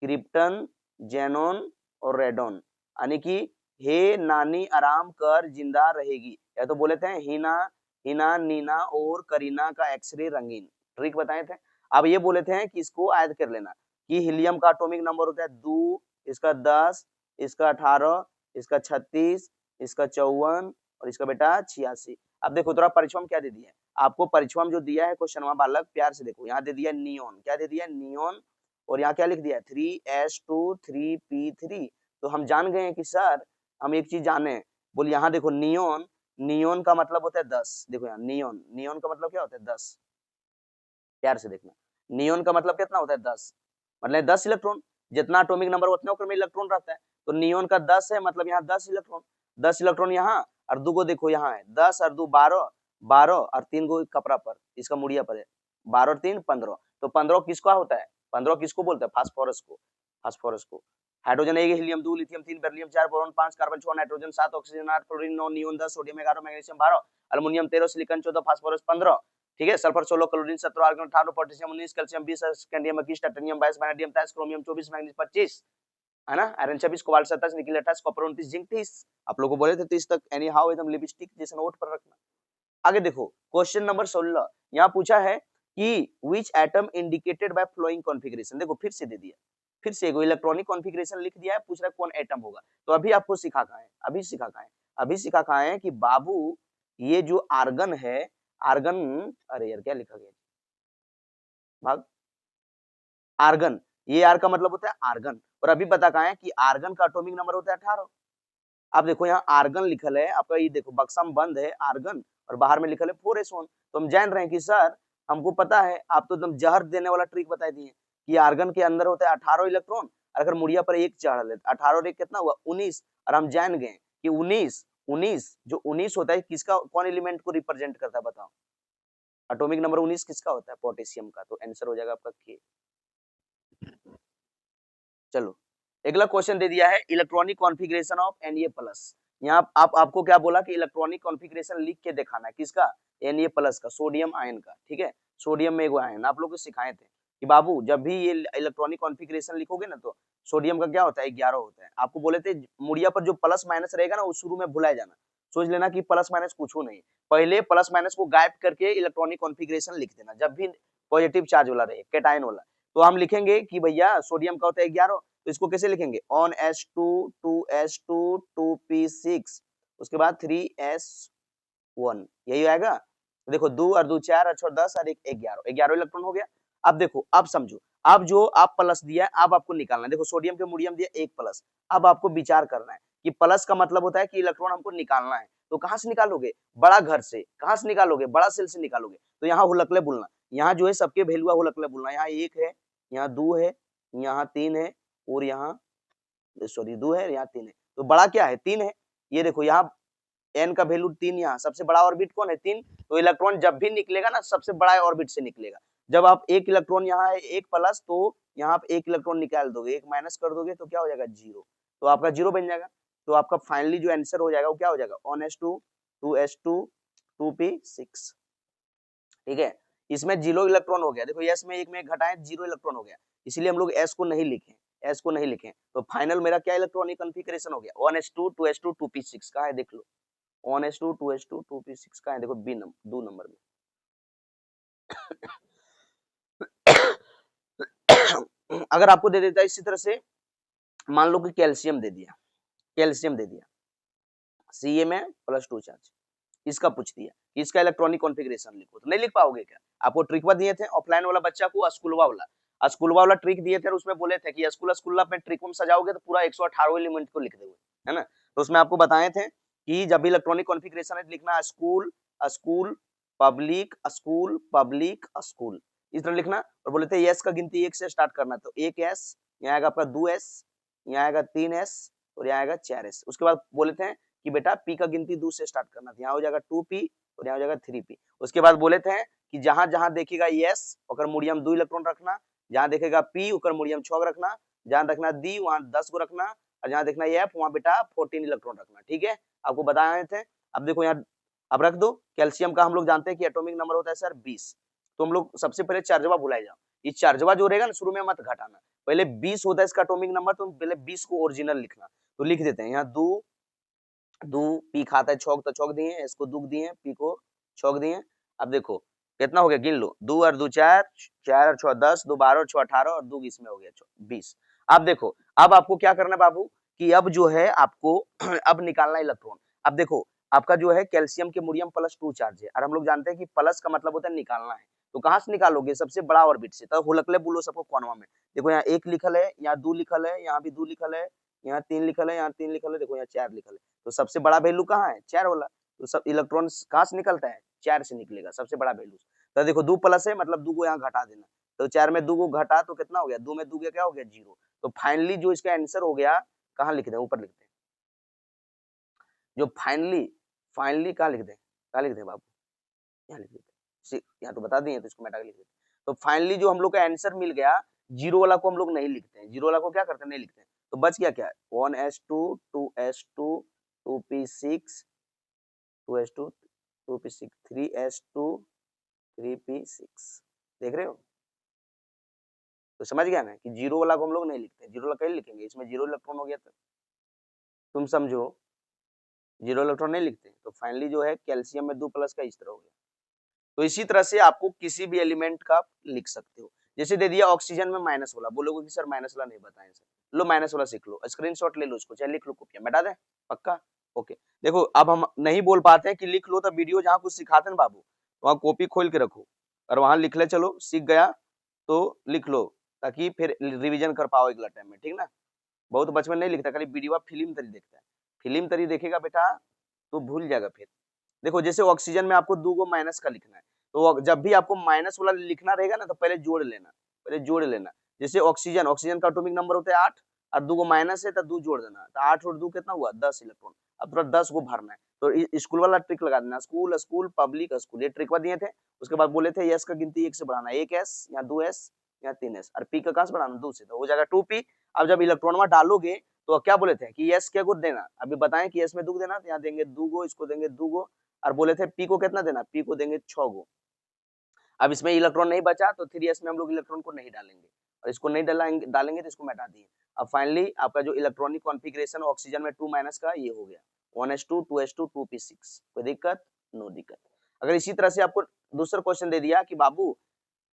krypton, xenon और रेडॉन, यानी कि हे नानी आराम कर जिंदा रहेगी, या तो बोले थे हिना, नीना और करीना का एक्सरे रंगीन, ट्रिक बताए थे। अब ये बोले थे कि इसको याद कर लेना कि हीलियम का एटॉमिक नंबर होता है 2, इसका 10, इसका 18, इसका 36, इसका 54 और इसका बेटा 86। अब देखो थोड़ा परिश्रम क्या दे दिया है आपको, परिश्रम जो दिया है क्वेश्चन बालक प्यार से देखो, यहाँ दे दिया नियोन, क्या दे दिया नियोन, और यहाँ क्या लिख दिया 3s2 3p3, तो हम जान गए हैं कि सर हम एक चीज जाने, बोल यहाँ देखो नियोन, नियोन का मतलब होता है 10, देखो यहाँ नियोन, नियोन का मतलब क्या होता है 10, प्यार से देखना, नियोन का मतलब कितना होता है 10, मतलब 10 इलेक्ट्रॉन, जितना एटॉमिक नंबर उतना ऊपर में इलेक्ट्रॉन रहता है, तो नियोन का 10 है, मतलब यहाँ 10 इलेक्ट्रॉन, 10 इलेक्ट्रॉन यहाँ, और 2 को देखो यहाँ है 10 और 2 12, 12 और 3 को कपड़ा पर, इसका मुड़िया पर है 12 और 3 15, तो 15 किसका होता है, 15 किसको बोलते हैं, फास्फोरस को, फास्फोरस को। Hydrogen 1, helium 2, lithium 3, beryllium 4, boron 5, carbon 6, nitrogen 7, oxygen 8, chlorine 9, neon 10, sodium 11, magnesium 12, aluminium 13, silicon 14, phosphorus 15, ठीक है, sulphur 16, chlorine 17, argon 18, potassium 19, calcium 20, scandium 21, titanium 22, vanadium 23, chromium 24, manganese 25, है ना, iron 26, cobalt 27, nickel 28, copper 29, zinc 30। आप लोगों को बोले थे 30 तक, एनी हाउ एकदम लिपस्टिक जैसे नोट पर रखना। आगे देखो क्वेश्चन नंबर 16, यहाँ पूछा है कि which atom indicated by flowing configuration, देखो फिर से दे दिया, फिर से इलेक्ट्रॉनिक कॉन्फ़िगरेशन लिख दिया है, पूछ रहा है कौन एटम होगा, तो अभी आपको सिखा का है, अभी सिखा का है कि बाबू ये जो आर्गन है, आर्गन, अरे यार क्या लिखा गया भाग, आर्गन, ये आर का मतलब होता है आर्गन, और अभी बता का है कि आर्गन का एटॉमिक नंबर होता है 18। अब देखो यहाँ आर्गन लिखल है आपका, ये देखो बक्सा में बंद है आर्गन और बाहर में लिखल है 4s1, तो हम जान रहे हैं कि सर हमको पता है, आप तो एकदम जहर देने वाला ट्रिक बता दिए कि आर्गन के अंदर होता है 18 इलेक्ट्रॉन, और अगर मुड़िया पर एक चढ़ ले 18 और एक कितना हुआ 19, और हम जान गए कि 19 जो 19 होता है किसका, कौन एलिमेंट को रिप्रेजेंट करता है बताओ, एटॉमिक नंबर 19 किसका होता है, पोटेशियम का, तो आंसर हो जाएगा आपका के। चलो अगला क्वेश्चन दे दिया है इलेक्ट्रॉनिक कॉन्फ़िगरेशन ऑफ Na+, यहाँ आपको क्या बोला कि इलेक्ट्रॉनिक कॉन्फ़िगरेशन लिख के दिखाना है, किसका, Na+ का, सोडियम आयन का, ठीक है, सोडियम में एगो आयन, आप लोग को सिखाए थे कि बाबू जब भी ये इलेक्ट्रॉनिक कॉन्फ़िगरेशन लिखोगे ना तो सोडियम का क्या होता है 11 होता है, आपको बोले थे मुड़िया पर जो प्लस माइनस रहेगा ना वो शुरू में भुला जाना, सोच लेना कि प्लस माइनस कुछ नहीं, पहले प्लस माइनस को गायब करके इलेक्ट्रॉनिक कॉन्फ़िगरेशन लिख देना, जब भी पॉजिटिव चार्ज वाला रहे, कैटायन वाला, तो हम लिखेंगे कि भैया सोडियम का होता है 11, तो इसको कैसे लिखेंगे ऑन S2 2s2 2p6, उसके बाद 3s1, यही आएगा, तो देखो 2 और 2 4 और 10 और 1 11 इलेक्ट्रॉन हो गया। अब देखो अब समझो, अब जो आप प्लस दिया है अब आपको निकालना है, देखो सोडियम के मुड़ियम दिया 1 प्लस, अब आपको विचार करना है कि प्लस का मतलब होता है कि इलेक्ट्रॉन हमको निकालना है, तो कहां से निकालोगे, बड़ा घर से, कहां से निकालोगे, बड़ा सेल से निकालोगे, तो यहाँ हुलकले बोलना, यहाँ जो है सबके वैल्यू हुलकले बोलना, यहाँ 1 है, यहाँ 2 है, यहाँ 3 है, और यहाँ सॉरी 2 है, यहाँ 3 है, तो बड़ा क्या है 3 है, ये देखो यहाँ n का वैल्यू 3, यहाँ सबसे बड़ा ऑर्बिट कौन है 3, तो इलेक्ट्रॉन जब भी निकलेगा ना सबसे बड़ा ऑर्बिट से निकलेगा, जब आप एक इलेक्ट्रॉन यहाँ है एक प्लस, तो यहाँ आप एक इलेक्ट्रॉन निकाल दोगे, एक माइनस कर दोगे तो क्या हो जाएगा 0, तो आपका 0 बन जाएगा। तो आपका फाइनली जो आंसर हो जाएगा वो क्या हो जाएगा 1s2 2s2 2p6। ठीक है, इसमें 0 इलेक्ट्रॉन हो गया, देखो यस में एक घटाएं 0 इलेक्ट्रॉन हो गया, इसलिए हम लोग एस को नहीं लिखे, एस को नहीं लिखे। तो फाइनल मेरा क्या इलेक्ट्रॉनिक कॉन्फ़िगरेशन हो गया 1s2 2s2 2p6 का है, देख लो 1s2 2s2 2p6 का है, देखो बी नंबर 2 नंबर में। अगर आपको दे देता है इसी तरह से, मान लो कि कैल्शियम दे दिया, कैल्शियम दे दिया Ca में +2 चार्ज, इसका पूछ दिया, इसका इलेक्ट्रॉनिक कॉन्फ़िगरेशन लिखो, तो नहीं लिख पाओगे क्या? आपको ट्रिकवा दिए थे ऑफलाइन वाला बच्चा को, स्कूलवा वाला ट्रिक दिए थे और उसमें बोले थे कि स्कूल में ट्रिक में सजाओगे तो पूरा 118 एलिमेंट को लिख दोगे, है ना। तो उसमें आपको बताए थे कि जब भी इलेक्ट्रॉनिक कॉन्फ़िगरेशन है लिखना school school public school public school, इस तरह लिखना। और बोले थे एस का गिनती 1 से स्टार्ट करना, तो 1s, यहाँ आएगा आपका 2s, यहाँ आएगा 3s और यहाँ आएगा 4s। उसके बाद बोले थे कि बेटा पी का गिनती 2 से स्टार्ट करना, यहाँ हो जाएगा 2p और यहाँ हो जाएगा 3p। उसके बाद बोले थे कि जहां जहां देखेगा एस ओकर मोडियम 2 इलेक्ट्रॉन रखना, जहां देखेगा पी ओकर मोडियम 6 रखना, जहां देखना डी वहां 10 को रखना, और जहां देखना एफ वहां बेटा 14 इलेक्ट्रॉन रखना। ठीक है, आपको बताए थे। अब देखो यहाँ अब रख दो, कैल्शियम का हम लोग जानते हैं कि एटॉमिक नंबर होता है सर 20, तो हम लोग सबसे पहले चार्जवा भुलाए जाओ, ये चार्जवा जो रहेगा ना शुरू में मत घटाना, पहले 20 होता है इसका एटॉमिक नंबर, तो पहले 20 को ओरिजिनल लिखना। तो लिख देते हैं यहाँ दो पी खाता है छौक, तो छौक दिए, इसको दुख दिए, पी को छौक दिए। अब देखो कितना हो गया, गिन लो, 2 और 2 4, 4 और 6 10, 2 12 और 6 18 और 2 इसमें हो गया 20। अब देखो, अब आपको क्या करना है बाबू कि अब जो है आपको अब निकालना इलेक्ट्रॉन। अब देखो आपका जो है कैल्शियम के मोडियम +2 चार्ज है, और हम लोग जानते हैं कि प्लस का मतलब होता है निकालना है, तो कहां से निकालोगे, सबसे बड़ा ऑर्बिट से। तो हुलकले बोलो सबको कॉनवा में, देखो यहाँ 1 लिखल है, यहाँ 2 लिखल है, यहाँ भी 2 लिखल है, यहाँ 3 लिखल है, यहाँ 3 लिखल है, देखो यहाँ 4 लिखल है। तो सबसे बड़ा वैल्यू कहाँ है 4 वाला, तो सब इलेक्ट्रॉन कहाँ से निकलता है 4 से निकलेगा सबसे बड़ा वैल्यू। तो देखो 2 प्लस है मतलब 2 को यहाँ घटा देना, तो 4 में 2 को घटा तो कितना हो गया, 2 में 2 क्या हो गया 0। तो फाइनली जो इसका आंसर हो गया, कहाँ लिख दें, ऊपर लिखते हैं, जो फाइनली कहाँ लिख दें बाबू, यहाँ लिख देते, यहाँ तो बता दिए, तो इसको मिटा के लिख देते। तो फाइनली जो हम लोग का आंसर मिल गया, 0 वाला को हम लोग नहीं लिखते हैं, 0 वाला को क्या करते हैं, नहीं लिखते हैं। तो बच गया क्या 1s2 2s2 2p6 2s2 2p6 3s2 3p6, देख रहे हो। तो समझ गया ना कि 0 वाला को हम लोग नहीं लिखते, 0 वाला कैसे लिखेंगे, इसमें 0 इलेक्ट्रॉन हो गया, तो तुम समझो 0 इलेक्ट्रॉन नहीं लिखते। तो फाइनली जो है कैल्शियम में 2 प्लस का इस तरह हो गया। तो इसी तरह से आपको किसी भी एलिमेंट का लिख सकते हो, जैसे दे दिया ऑक्सीजन में माइनस वाला, बोलोगे कि सर माइनस वाला नहीं बताएं सर, लो माइनस वाला सीख लो, स्क्रीनशॉट ले लो इसको, चाहे लिख लो कॉपी मिटा दें, पक्का ओके। देखो अब हम नहीं बोल पाते हैं कि लिख लो, तो वीडियो जहाँ कुछ सिखाते हैं बाबू वहाँ कॉपी खोल के रखो और वहां लिख ले, चलो सीख गया तो लिख लो, ताकि फिर रिविजन कर पाओ अगला टाइम में, ठीक ना। बहुत बचपन नहीं लिखता, खाली वीडियो फिल्म तरी देखता है, फिल्म तरी देखेगा बेटा तो भूल जाएगा फिर। देखो जैसे ऑक्सीजन में आपको 2 को माइनस का लिखना है, तो जब भी आपको माइनस वाला लिखना रहेगा ना, तो पहले जोड़ लेना, जैसे ऑक्सीजन का एटॉमिक नंबर होता है 8 और 2 को माइनस है तो 2 जोड़ देना, तो 8 और 2 कितना हुआ 10 इलेक्ट्रॉन। अब पूरा 10 को भरना है, तो स्कूल वाला ट्रिक लगा देना, स्कूल स्कूल पब्लिक स्कूल, ये ट्रिक दिए थे। उसके बाद बोले थे एस का गिनती 1 से बढ़ाना, 1s या 2s या 3s, और पी का कहां से बढ़ाना 2 से, तो हो जाएगा 2p। अब जब इलेक्ट्रॉन डालोगे तो क्या बोले थे कि एस क्या को देना, अभी बताएं कि एस में 2 देना, तो यहाँ देंगे 2 गो, इसको देंगे 2 गो, और बोले थे पी को कितना देना, पी को देंगे 6 गो। अब इसमें इलेक्ट्रॉन नहीं बचा, तो 3s में हम लोग इलेक्ट्रॉन को नहीं डालेंगे, और इसको नहीं डालेंगे तो इसको मिटा दिए। अब फाइनली आपका जो इलेक्ट्रॉनिक कॉन्फ़िगरेशन ऑक्सीजन में 2 माइनस का ये हो गया 1s2 2s2 2p6, कोई दिक्कत, नो दिक्कत। अगर इसी तरह से आपको दूसरा क्वेश्चन दे दिया कि बाबू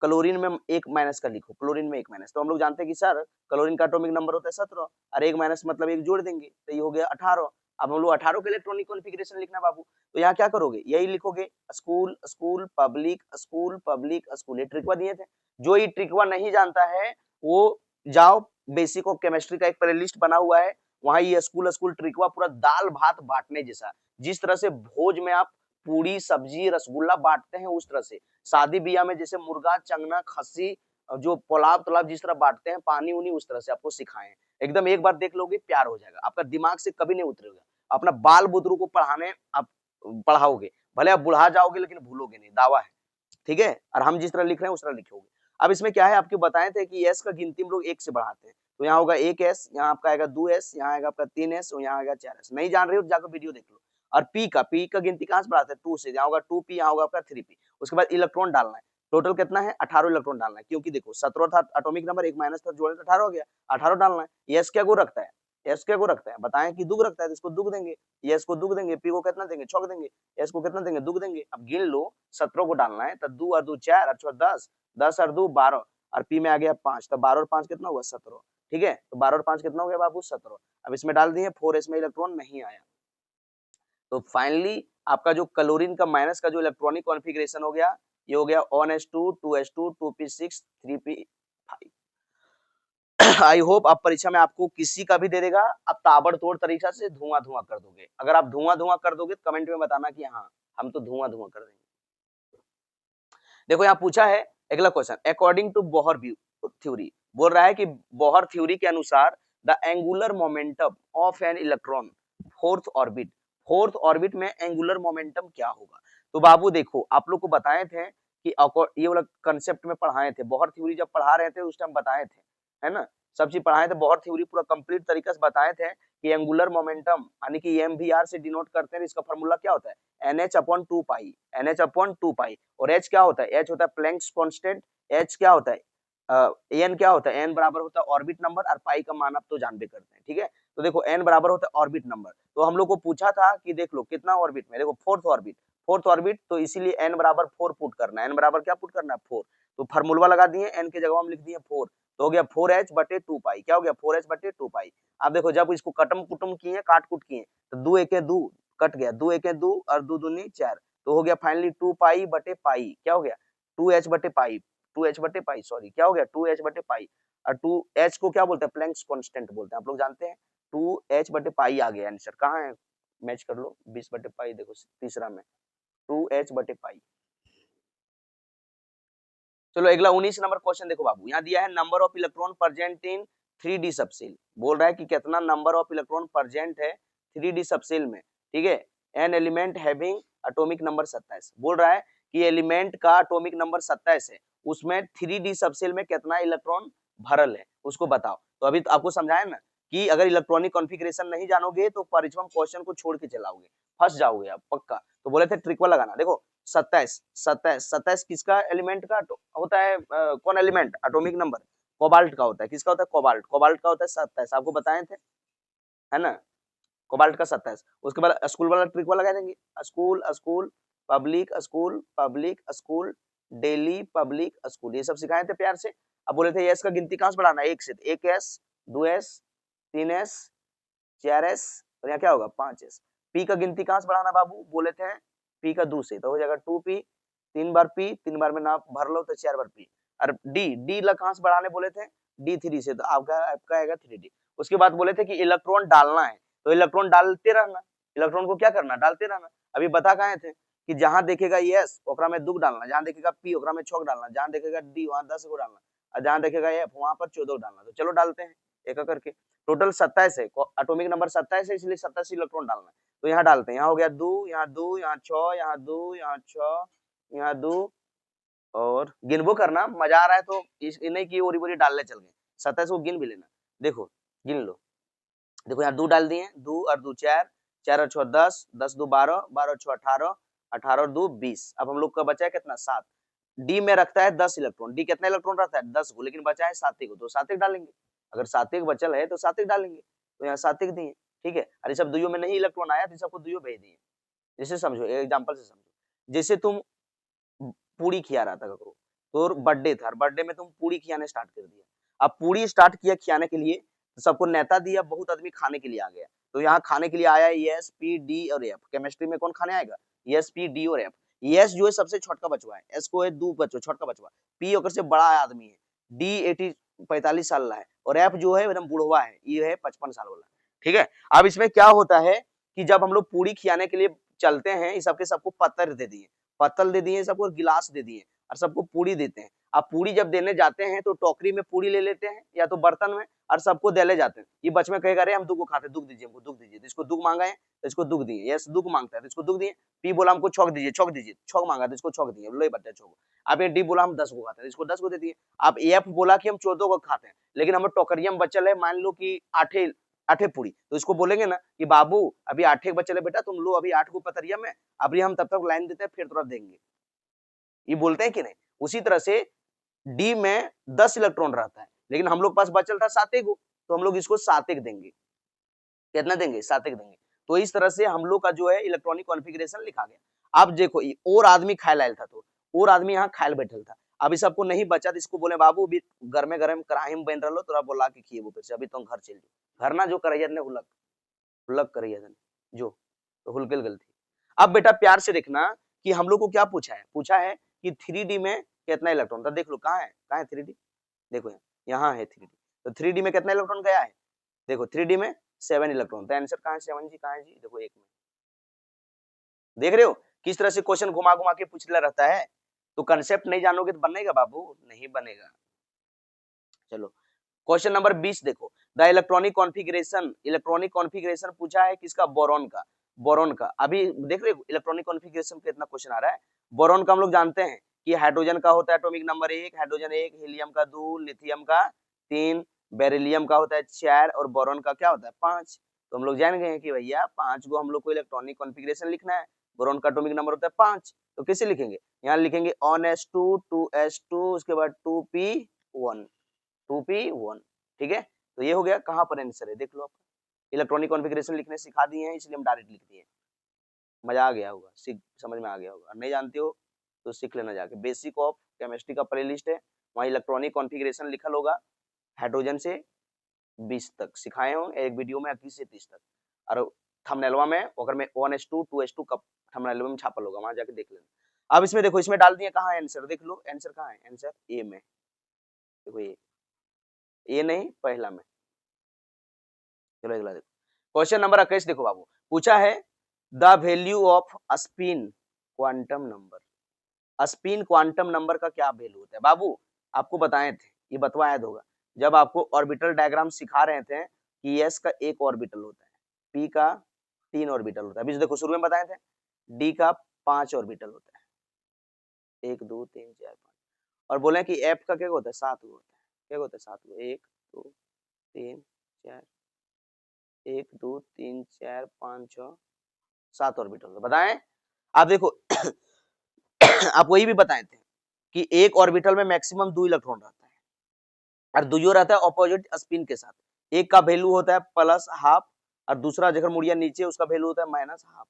क्लोरीन में 1 माइनस का लिखो, क्लोरीन में 1 माइनस, तो हम लोग जानते हैं कि सर क्लोरीन का एटॉमिक नंबर होता है 17 और 1 माइनस मतलब 1 जोड़ देंगे, तो ये हो गया 18। अब हम लोग 18 के इलेक्ट्रॉनिक कॉन्फ़िगरेशन लिखना बाबू, तो यहाँ क्या करोगे, यही लिखोगे school school public school public school, ये ट्रिकवा दिए थे। जो ये ट्रिकवा नहीं जानता है वो जाओ, बेसिक ऑफ केमिस्ट्री का एक प्लेलिस्ट बना हुआ है, वहां ये स्कूल स्कूल ट्रिकवा पूरा दाल भात बांटने जैसा, जिस तरह से भोज में आप पूरी सब्जी रसगुल्ला बांटते हैं, उस तरह से शादी ब्याह में जैसे मुर्गा चंगना खस्सी जो पुलाव तलाव जिस तरह बांटते हैं, पानी उनी उस तरह से आपको सिखाएं। एकदम एक बार देख लोगे प्यार हो जाएगा, आपका दिमाग से कभी नहीं उतरेगा। अपना बाल बुतरू को पढ़ाने आप पढ़ाओगे, भले आप बुढ़ा जाओगे लेकिन भूलोगे नहीं, दावा है। ठीक है, और हम जिस तरह लिख रहे हैं उस तरह लिखोगे। अब इसमें क्या है, आपको बताए थे कि s का गिनती हम लोग 1 से बढ़ाते हैं, तो यहाँ होगा 1s, यहाँ आपका आएगा 2s, यहाँ आएगा आपका 3s और यहाँ आएगा 4s। नहीं जान रहे हो जाकर वीडियो देख लो। और p का गिनती कहाँ से बढ़ाते हैं, 2 से, यहाँ होगा 2p, यहाँ होगा आपका 3p। उसके बाद इलेक्ट्रॉन डालना है, टोटल कितना है 18 इलेक्ट्रॉन डालना है, क्योंकि देखो 17 था एटॉमिक नंबर, एक माइनस था जोड़े तो 18 हो गया, 18 डालना है। s क्या गुण रखता है, s क्या गुण रखता है बताएं कि दुग रखता है, तो इसको दुग देंगे, s को दुग देंगे, p को कितना देंगे, छक देंगे, s को कितना देंगे, दुग देंगे। अब गिन लो, 17 को डालना है, तो 2 और 2 4 और 6 10, 10 और 2 12 और p में आ गया 5, तो 12 और 5 कितना हुआ 17। ठीक है, तो 12 और 5 कितना हो गया बाबू 17। अब इसमें डाल दिए 4s में इलेक्ट्रॉन नहीं आया, तो फाइनली आपका जो क्लोरीन का माइनस का जो इलेक्ट्रॉनिक कॉन्फ़िगरेशन हो गया, ये हो गया 1s2 2s2 2p6 3p5। I hope अब परीक्षा में आपको किसी का भी दे देगा, आप ताबड़तोड़ तरीका से धुआं धुआं कर दोगे। अगर आप धुआं धुआं कर दोगे तो कमेंट में बताना कि हाँ हम तो धुआं धुआं कर देंगे। देखो यहाँ पूछा है अगला question, according to Bohr theory, बोल रहा है कि बोहर थ्योरी के अनुसार the angular momentum of an electron fourth orbit में एंगुलर मोमेंटम क्या होगा। तो बाबू देखो आप लोग को बताए थे कि ये वाला कंसेप्ट में पढ़ाए थे, बोहर थ्योरी जब पढ़ा रहे थे उस टाइम बताए थे, है ना, सब चीज पढ़ाए थे, बोहर थ्योरी पूरा कंप्लीट तरीके से बताए थे कि एंगुलर मोमेंटम यानी कि एमवीआर से डिनोट करते हैं, इसका फार्मूला क्या होता है NH/2 पाई, NH/2 पाई। और H क्या होता है, H होता है प्लैंक्स कांस्टेंट, H क्या होता है n क्या होता है, n बराबर होता है ऑर्बिट नंबर, और पाई का मान आप तो जानते करते हैं। ठीक है, तो देखो n बराबर होता है ऑर्बिट नंबर, तो हम लोग को पूछा था कि देख लो कितना ऑर्बिट में, देखो फोर्थ ऑर्बिट, तो इसीलिए n बराबर 4 पुट करना है, n बराबर क्या पुट करना है 4, तो फार्मूला लगा दिए, n के जगह हम लिख दिए 4, तो हो गया 4h/2 पाई, क्या हो गया 4h/2 पाई। अब देखो जब इसको कटम कुटम किए, काट कुट किए, तो 2 1 2 कट गया, 2 1 2 और 2 दूनी 4, तो हो गया फाइनली 2 पाई बटे पाई, क्या हो गया 2h बटे पाई, 2h बटे पाई, सॉरी क्या हो गया 2h बटे पाई। और 2h को क्या बोलते हैं, प्लैंक्स कांस्टेंट बोलते हैं, आप लोग जानते हैं, 2h बटे पाई आ गया आंसर। कहाँ है, मैच कर लो, 20 बटे पाई, देखो तीसरा में 2h बटे पाई। चलो अगला 19 नंबर क्वेश्चन देखो बाबू, यहाँ दिया है number of electron present in 3D subshell, बोल रहा है कि कितना नंबर ऑफ इलेक्ट्रॉन प्रेजेंट है 3D सबसेल में। ठीक है, an element having atomic number 27, बोल रहा है कि एलिमेंट का एटॉमिक नंबर 27 है, उसमें 3D सबसेल में कितना इलेक्ट्रॉन भरल है उसको बताओ। तो अभी तो आपको समझाया ना कि अगर इलेक्ट्रॉनिक कॉन्फ़िगरेशन नहीं जानोगे तो परीक्षा में क्वेश्चन को छोड़ के चलाओगे, फंस जाओगे आप पक्का। तो बोले थे ट्रिक वाला लगाना, देखो 27 किसका एलिमेंट का होता है, कौन एलिमेंट एटॉमिक नंबर कोबाल्ट का होता है, किसका होता है कोबाल्ट का होता है 27, आपको बताए थे, है ना, कोबाल्ट का 27। उसके बाद स्कूल वाला ट्रिक वाला लगा देंगे, school public school daily public school, ये सब सिखाए थे प्यार से। अब बोले थे एस का गिनती कहां से बढ़ाना है, 1 से, 1s 2s 3s 4s और यहाँ क्या होगा 5s। पी का गिनती कहां से बढ़ाना बाबू, बोले थे पी का 2 से, तो हो जाएगा 2p, 3 बार p, 3 बार में ना भर लो तो 4 बार p। और डी ला कहां से बढ़ाने बोले थे, d3 से, तो आपका आएगा 3d। उसके बाद बोले थे कि इलेक्ट्रॉन डालना है, तो इलेक्ट्रॉन डालते रहना, इलेक्ट्रॉन को क्या करना डालते रहना। अभी बता कहे थे कि जहां देखेगा s ओकरा में दुग डालना, जहां देखेगा p ओकरा में छक डालना, जहां देखेगा d वहां 10 को डालना, और जहां देखेगा f वहां पर 14 डालना। तो चलो डालते हैं एक एक करके, टोटल 27 है, एटॉमिक नंबर 27 है, इसलिए 27 इलेक्ट्रॉन डालना है। तो यहाँ डालते हैं, यहाँ हो गया 2, यहाँ 2, यहाँ 6, यहाँ 2, यहाँ 6, यहाँ 2, और गिनबो करना, मजा आ रहा है तो इस नहीं की ओरी बोरी डालने चल गए, 27 को गिन भी लेना, देखो गिन लो, देखो यहाँ 2 डाल दिए, 2 और 2 4, 4 और 6 10, 10 2 12, 12 और 6 18, 18 और 2 20। अब हम लोग का बचा है कितना 7, डी में रखता है 10 इलेक्ट्रॉन, डी कितना इलेक्ट्रॉन रहता है 10 को, लेकिन बचा है 7 को, तो 7 डालेंगे, अगर 7 बचल है तो 7 डालेंगे, तो यहाँ 7 दिए। ठीक है, अरे सब दुइयों में नहीं इलेक्ट्रॉन आया तो सबको दुइयों भेज दिए। जैसे समझो एग्जांपल से समझो, जैसे तुम पूरी खिया रहा था ककरो, तो बर्थडे था, बर्थडे में तुम पूरी खियाने स्टार्ट कर दिया, अब पूरी स्टार्ट किया खियाने के लिए, तो सबको नेता दिया, बहुत आदमी खाने के लिए आ गया, तो यहाँ खाने के लिए आया एस पी डी और एफ, केमिस्ट्री में कौन खाने आएगा एस पी डी और एफ। एस जो है सबसे छोटका बचवा है, एस को है 2 बच्चों छोटका बचवा, पी ओकर से बड़ा आदमी है, डी 45 साल का है, और एफ जो है एकदम बुढ़वा है, ये है 55 साल वाला। ठीक है, अब इसमें क्या होता है कि जब हम लोग पूरी खियाने के लिए चलते हैं, इस सबके सबको पत्थर दे दिए, पत्तल दे दिए, सबको गिलास दे दिए, और सबको पूरी देते हैं। आप पूरी जब देने जाते हैं तो टोकरी में पूरी ले लेते हैं या तो बर्तन में, और सबको देले जाते हैं। ये बच में कहेगा अरे हम दुख खाते, दुख दीजिए हमको, दुख दीजिए। तो इसको दुख मांगा है तो इसको दुख दिए, यस दुख मांगता है तो इसको दुख दिए। पी बोला हमको छौक दीजिए, छौक दीजिए, छौक मांगा तो इसको छौक दिए, लो बच्चा छौक। आप ये डी बोला हम 10 को खाते हैं, इसको 10 को दे दिए। आप एफ बोला कि हम 14 को खाते हैं, लेकिन हमें टोकरिया में बचल है मान लो कि 8 पूरी, तो इसको बोलेंगे ना कि बाबू अभी 8 बचल है बेटा, तुम लो अभी 8 को पतरिया में, अभी हम तब तक लाइन देते हैं फिर तुरंत देंगे। ये बोलते हैं कि नहीं। उसी तरह से डी में 10 इलेक्ट्रॉन रहता है, लेकिन हम लोग पास बचल था 7 को, तो हम लोग इसको 7 देंगे। कितना देंगे? 7 देंगे। तो इस तरह से हम लोग का जो है इलेक्ट्रॉनिक कॉन्फ़िगरेशन लिखा गया। अब देखो और आदमी खाए लायल था, तो और आदमी यहाँ खायल बैठल था। अब इस सबको नहीं बचा तो इसको बोले बाबू अभी गरमे गरम कढ़ाई में बन रहा तोरा बोला के खिएबो, फिर से अभी तुम घर चल जाओ। घर ना जो करैया ने हुलक हुलक करैया जो तो हुलकेल गलती। अब बेटा प्यार से देखना कि हम लोग को क्या पूछा है कि 3D में कितना इलेक्ट्रॉन था। देख लो कहाँ है 3D, देखो यहाँ है 3D। तो 3D में कितना इलेक्ट्रॉन गया है, देखो 3D में 7 इलेक्ट्रॉन। तो आंसर कहाँ है 7 जी, कहाँ है जी, देखो 1 में। देख रहे हो किस तरह से क्वेश्चन घुमा घुमा के पूछला रहता है। तो कंसेप्ट नहीं जानोगे तो बनेगा बाबू, नहीं बनेगा। चलो क्वेश्चन नंबर 20 देखो, द इलेक्ट्रॉनिक कॉन्फ़िगरेशन पूछा है किसका, बोरॉन का। अभी देख रहे हो इलेक्ट्रॉनिक कॉन्फ़िगरेशन पे इतना क्वेश्चन आ रहा है। बोरॉन का हम लोग जानते हैं कि हाइड्रोजन का होता है एटॉमिक नंबर 1, हाइड्रोजन 1, हीलियम का 2, लिथियम का 3, बेरिलियम का होता है 4 और बोरॉन का क्या होता है 5। तो हम लोग जान गए हैं कि भैया 5 को हम लोग को इलेक्ट्रॉनिक कॉन्फ़िगरेशन लिखना है। बोरॉन का एटॉमिक नंबर होता है 5, तो कैसे लिखेंगे, यहाँ लिखेंगे 1s2 2s2 उसके बाद 2p1 2p1, ठीक है। तो ये हो गया, कहाँ पर आंसर है देख लो। आपका इलेक्ट्रॉनिक कॉन्फ़िगरेशन लिखने सिखा दिए हैं इसलिए हम डायरेक्ट लिख दिए। मजा आ गया होगा, समझ में आ गया होगा। नहीं जानते हो तो सीख लेना जाके, बेसिक ऑफ केमिस्ट्री का प्लेलिस्ट है, वहाँ इलेक्ट्रॉनिक कॉन्फ़िगरेशन लिखल होगा। हाइड्रोजन से 20 तक सिखाए हो एक वीडियो में, 21 से 30 तक। और थंबनेलवा में अगर मैं 1s2 2s2 का थंबनेलवा में छापल होगा, वहां जाके देख लेना। अब इसमें देखो, इसमें डाल दिए, कहाँ है आंसर, देख लो आंसर कहाँ है, आंसर ए में। देखो ये नहीं पहला में। चलो अगला देखो, क्वेश्चन नंबर 21 देखो बाबू, पूछा है the value off spin quantum number. Spin quantum number का क्या वैल्यू होता है बाबू, आपको बताए थे, ये बतवाया होगा जब आपको ऑर्बिटल डायग्राम सिखा रहे थे कि एस का एक ऑर्बिटल होता है, पी का 3 ऑर्बिटल होता है। अभी देखो शुरू में बताए थे डी का 5 ऑर्बिटल होता है, 1 2 3 4 5, और बोले कि एफ का क्या होता है 7 होता है। क्या होता है 7 1 2 3 4 1 2 3 4 5 6 7 ऑर्बिटल बताएं। आप देखो आप वही भी बताए थे कि एक ऑर्बिटल में मैक्सिमम 2 इलेक्ट्रॉन रहता है और दुइयो रहता है ऑपोजिट स्पिन के साथ। एक का वैल्यू होता है प्लस हाफ और दूसरा जगह मुड़िया नीचे उसका वैल्यू होता है माइनस हाफ,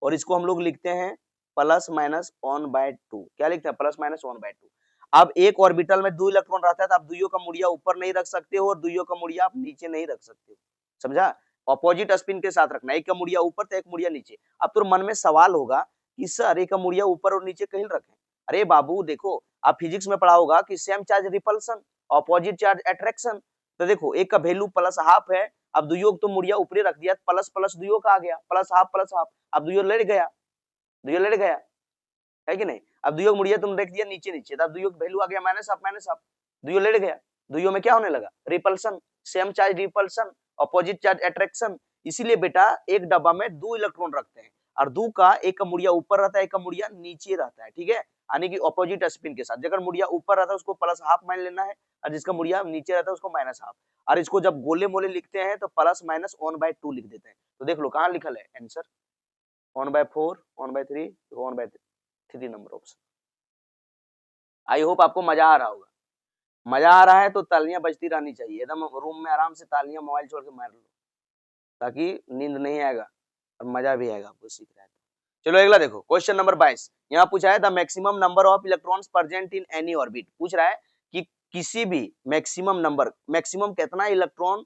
और इसको हम लोग लिखते हैं प्लस माइनस 1/2। क्या लिखते हैं, प्लस माइनस 1/2। अब एक ऑर्बिटल में 2 इलेक्ट्रॉन रहता है तो आप दुइयो का मुड़िया ऊपर नहीं रख सकते हो और दुइयो का मुड़िया आप नीचे नहीं रख सकते हो, समझा। ऑपोजिट स्पिन के साथ रखना, एक का मुड़िया ऊपर तो एक मुड़िया नीचे। अब तो मन में सवाल होगा कि सर एक का मुड़िया ऊपर और नीचे कहीं रखें। अरे बाबू देखो, आप फिजिक्स में पढ़ा होगा कि same charge repulsion, opposite charge attraction. तो देखो एक का वैल्यू प्लस हाफ है, अब दुइयो तो मुड़िया ऊपर रख दिया, प्लस प्लस दुइयो का आ गया, प्लस हाफ, अब दुइयो लड़ गया, दुइयो लड़ गया है कि नहीं। अब दुइयो मुड़िया तुम रख दिया नीचे नीचे, तब दुइयो का वैल्यू आ गया माइनस हाफ, दुइयो लड़ गया, दुइयो में क्या होने लगा repulsion, same charge repulsion, opposite charge attraction. इसीलिए बेटा एक डब्बा में 2 इलेक्ट्रॉन रखते हैं और 2 का एक का मुड़िया ऊपर रहता है, एक का मुड़िया नीचे रहता है, ठीक है, यानी कि ऑपोजिट स्पिन के साथ। जगह मुड़िया ऊपर रहता है उसको प्लस हाफ मान लेना है और जिसका मुड़िया नीचे रहता है उसको माइनस हाफ। और इसको जब गोले मोले लिखते हैं तो प्लस माइनस 1/2 लिख देते हैं। तो देख लो कहाँ लिखल है answer 1/4 1/3 1/3 number option. I hope आपको मजा आ रहा होगा। मजा आ रहा है तो तालियां बजती रहनी चाहिए, एकदम रूम में आराम से तालियां मोबाइल छोड़ के मार लो, ताकि नींद नहीं आएगा और मजा भी आएगा आपको सीख रहा है। चलो अगला देखो, क्वेश्चन नंबर 22। यहाँ पूछा है the maximum number of electrons present in any orbit. पूछ रहा है कि किसी भी मैक्सिमम कितना इलेक्ट्रॉन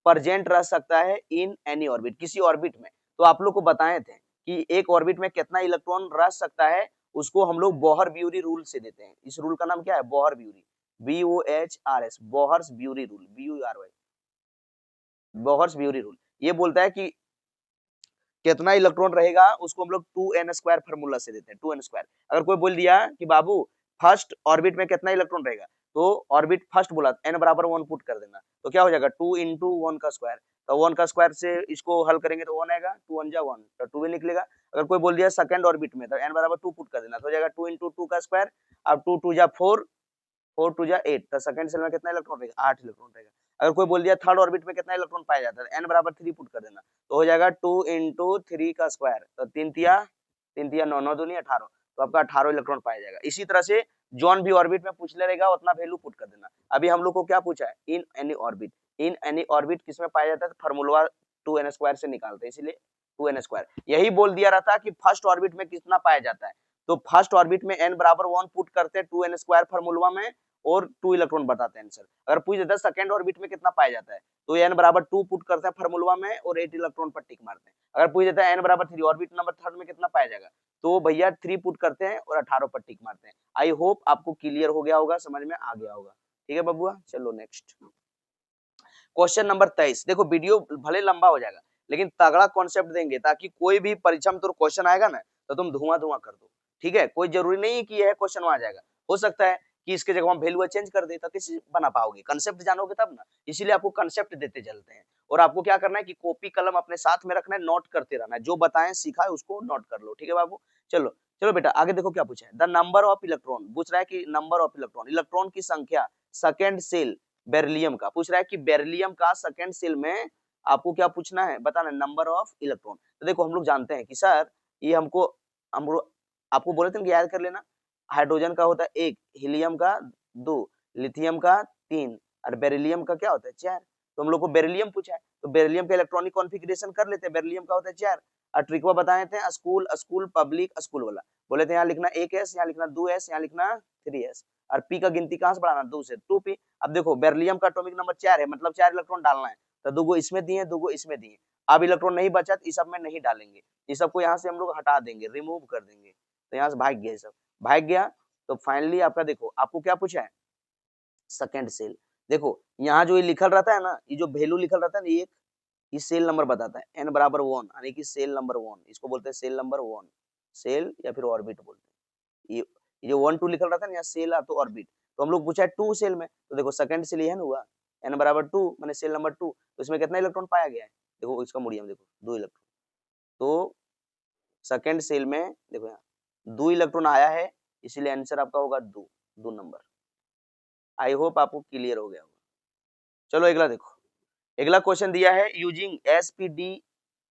प्रेजेंट रह सकता है इन एनी ऑर्बिट, किसी ऑर्बिट में। तो आप लोग को बताए थे कि एक ऑर्बिट में कितना इलेक्ट्रॉन रह सकता है, उसको हम लोग बोहर-ब्यूरी रूल से देते हैं। इस रूल का नाम क्या है, Bohr-bury, BOHRS, Bohr's-bury rule, BURY, Bohr's-bury rule. ये बोलता है कि कितना इलेक्ट्रॉन रहेगा उसको हम लोग 2n² फार्मूला से देते हैं, 2n²। अगर कोई बोल दिया कि बाबू फर्स्ट ऑर्बिट में कितना इलेक्ट्रॉन रहेगा, तो ऑर्बिट फर्स्ट बोला n बराबर 1 पुट कर देना, तो क्या हो जाएगा 2 इंटू 1 का स्क्वायर, तो 1 का स्क्वायर से इसको हल करेंगे तो 1 आएगा, 2 1 जा 1 तो 2 ही निकलेगा। अगर कोई बोल दिया सेकंड ऑर्बिट में तो n बराबर 2 पुट कर देना, तो हो जाएगा 2 इंटू 2 का स्क्वायर, अब 2 2 जा 4, 4 2 जा 8, तो सेकंड सेल में कितना इलेक्ट्रॉन रहेगा, 8 इलेक्ट्रॉन रहेगा। अगर कोई बोल दिया थर्ड ऑर्बिट में कितना इलेक्ट्रॉन पाया जाता है, n बराबर 3 पुट कर देना, तो हो जाएगा 2 इंटू 3 का स्क्वायर, तो 3 तिया 9 9 दूनी 18, तो आपका 18 इलेक्ट्रॉन पाया जाएगा। इसी तरह से जॉन भी ऑर्बिट में पूछ ले रहेगा उतना वैल्यू पुट कर देना। अभी हम लोग को क्या पूछा है, in any orbit, in any orbit किसमें पाया जाता है, फार्मूला 2n स्क्वायर से निकालते हैं, इसलिए 2n स्क्वायर। यही बोल दिया रहता कि फर्स्ट ऑर्बिट में कितना पाया जाता है, तो फर्स्ट ऑर्बिट में n बराबर 1 पुट करते हैं 2n स्क्वायर फार्मूला में और 2 इलेक्ट्रॉन बताते हैं आंसर। अगर पूछ देता है सेकंड ऑर्बिट में कितना पाया जाता है, तो n बराबर 2 पुट करते हैं फार्मूला में और 8 इलेक्ट्रॉन पर टिक मारते हैं। अगर पूछ देता है n बराबर 3 ऑर्बिट नंबर थर्ड में कितना पाया जाएगा, तो भैया 3 पुट करते हैं और 18 पर टिक मारते हैं। आई होप आपको क्लियर हो गया होगा, समझ में आ गया होगा। ठीक है बबुआ, चलो नेक्स्ट क्वेश्चन नंबर 23। देखो वीडियो भले लंबा हो जाएगा लेकिन तगड़ा कॉन्सेप्ट देंगे ताकि कोई भी परीक्षा में तो क्वेश्चन आएगा ना तो तुम धुआं धुआं कर दो। ठीक है, कोई जरूरी नहीं है कि यह क्वेश्चन वहां जाएगा, हो सकता है कि इसके जगह हम वैल्यू चेंज कर दे, तो कैसे बना पाओगे, कंसेप्ट जानोगे तब ना, इसीलिए आपको कंसेप्ट देते चलते हैं। और आपको क्या करना है कि कॉपी कलम अपने साथ में रखना है, नोट करते रहना है, जो बताएं सीखा है उसको नोट कर लो। ठीक है बाबू, चलो चलो बेटा आगे देखो क्या पूछा है, द नंबर ऑफ इलेक्ट्रॉन, पूछ रहा है कि नंबर ऑफ इलेक्ट्रॉन, इलेक्ट्रॉन की संख्या सेकेंड सेल बेरिलियम का, पूछ रहा है कि बेरिलियम का सेकेंड सेल में आपको क्या पूछना है, बताना नंबर ऑफ इलेक्ट्रॉन। तो देखो हम लोग जानते हैं कि सर ये हमको आपको बोले थे कि याद कर लेना, हाइड्रोजन का होता है 1, हीलियम का 2, लिथियम का 3 और बेरिलियम का क्या होता है 4। तो हम लोग को बेरिलियम पूछा है, तो बेरिलियम का इलेक्ट्रॉनिक कॉन्फ़िगरेशन कर लेते हैं, बेरिलियम का होता है 4 और ट्रिकवा बताए थे स्कूल स्कूल पब्लिक स्कूल वाला, बोले थे यहाँ लिखना 1s, यहाँ लिखना 2s, यहाँ लिखना 3s और p का गिनती कहां से बढ़ाना 2 से 2p। अब देखो बेरिलियम का एटॉमिक नंबर 4 है, मतलब 4 इलेक्ट्रॉन डालना है, तो 2 इसमें दिए 2 इसमें दिए। अब इलेक्ट्रॉन नहीं बचा तो इस सब में नहीं डालेंगे, इस सब को यहाँ से हम लोग हटा देंगे, रिमूव कर देंगे, तो यहाँ से भाग गया, सब भाग गया। तो फाइनली आपका देखो आपको क्या पूछा है, सेकंड सेल। देखो यहाँ जो ये लिखल रहता है ना, ये जो वैल्यू लिखल रहता है ना, ये सेल नंबर बताता है, n बराबर 1 यानी कि सेल नंबर 1, इसको बोलते हैं सेल नंबर 1, सेल या फिर ऑर्बिट बोलते हैं। ये जो 1 2 लिखल रहता है ना, सेल या तो ऑर्बिट, तो हम लोग पूछा है 2 सेल में, तो देखो सेकंड सेल ये है ना हुआ, n बराबर 2 माने सेल नंबर 2, तो इसमें कितना इलेक्ट्रॉन पाया गया है, देखो इसका मोडियम देखो 2 इलेक्ट्रॉन, तो सेकंड सेल में देखो यहाँ 2 इलेक्ट्रॉन आया है, इसीलिए आंसर आपका होगा 2 नंबर। आई होप आपको क्लियर हो गया होगा। चलो अगला देखो, अगला क्वेश्चन दिया है यूजिंग एसपीडी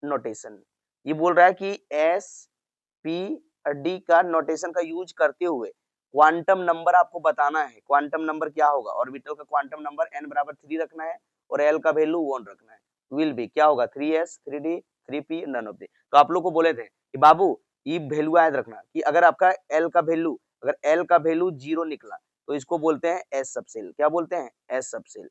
नोटेशन, ये बोल रहा है कि एसपीडी का नोटेशन का यूज करते हुए क्वांटम नंबर आपको बताना है, क्वांटम नंबर क्या होगा, ऑर्बिटल का क्वांटम नंबर n बराबर 3 रखना है और l का वैल्यू 1 रखना है, विल बी क्या होगा 3s 3d 3p none of the. तो आप लोग को बोले थे कि बाबू ये वैल्यू याद रखना कि अगर आपका l का वैल्यू, अगर l का वैल्यू 0 निकला तो इसको बोलते हैं s सबसेल, क्या बोलते हैं s सबसेल।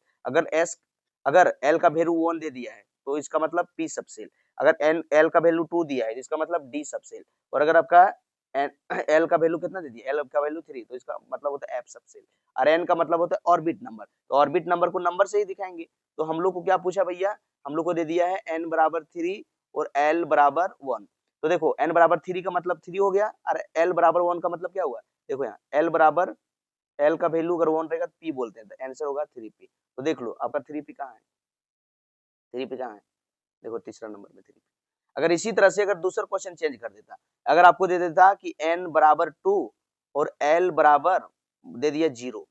अगर l का वैल्यू 1 दे दिया है तो इसका मतलब p सबसेल, अगर l का वैल्यू 2 दिया है तो इसका मतलब d सबसेल, और अगर आपका l का वैल्यू कितना दे दिया, l का वैल्यू 3 तो इसका मतलब होता है f सबसेल, और n का मतलब होता है ऑर्बिट नंबर, तो ऑर्बिट नंबर को नंबर से ही दिखाएंगे। तो हम लोग को क्या पूछा भैया, हम लोग को दे दिया है n बराबर 3 और l बराबर 1, तो देखो n बराबर 3 का मतलब 3 हो गया और l बराबर 1 का मतलब क्या हुआ, देखो यहाँ l बराबर l का वैल्यू अगर 1 रहेगा तो p बोलते हैं, तो आंसर होगा 3p। तो देख लो आपका 3p कहाँ है, 3p कहाँ है, देखो तीसरा नंबर में 3p। अगर इसी तरह से अगर दूसरा क्वेश्चन चेंज कर देता, अगर आपको दे देता कि n बराबर 2 और l बराबर दे दिया 0,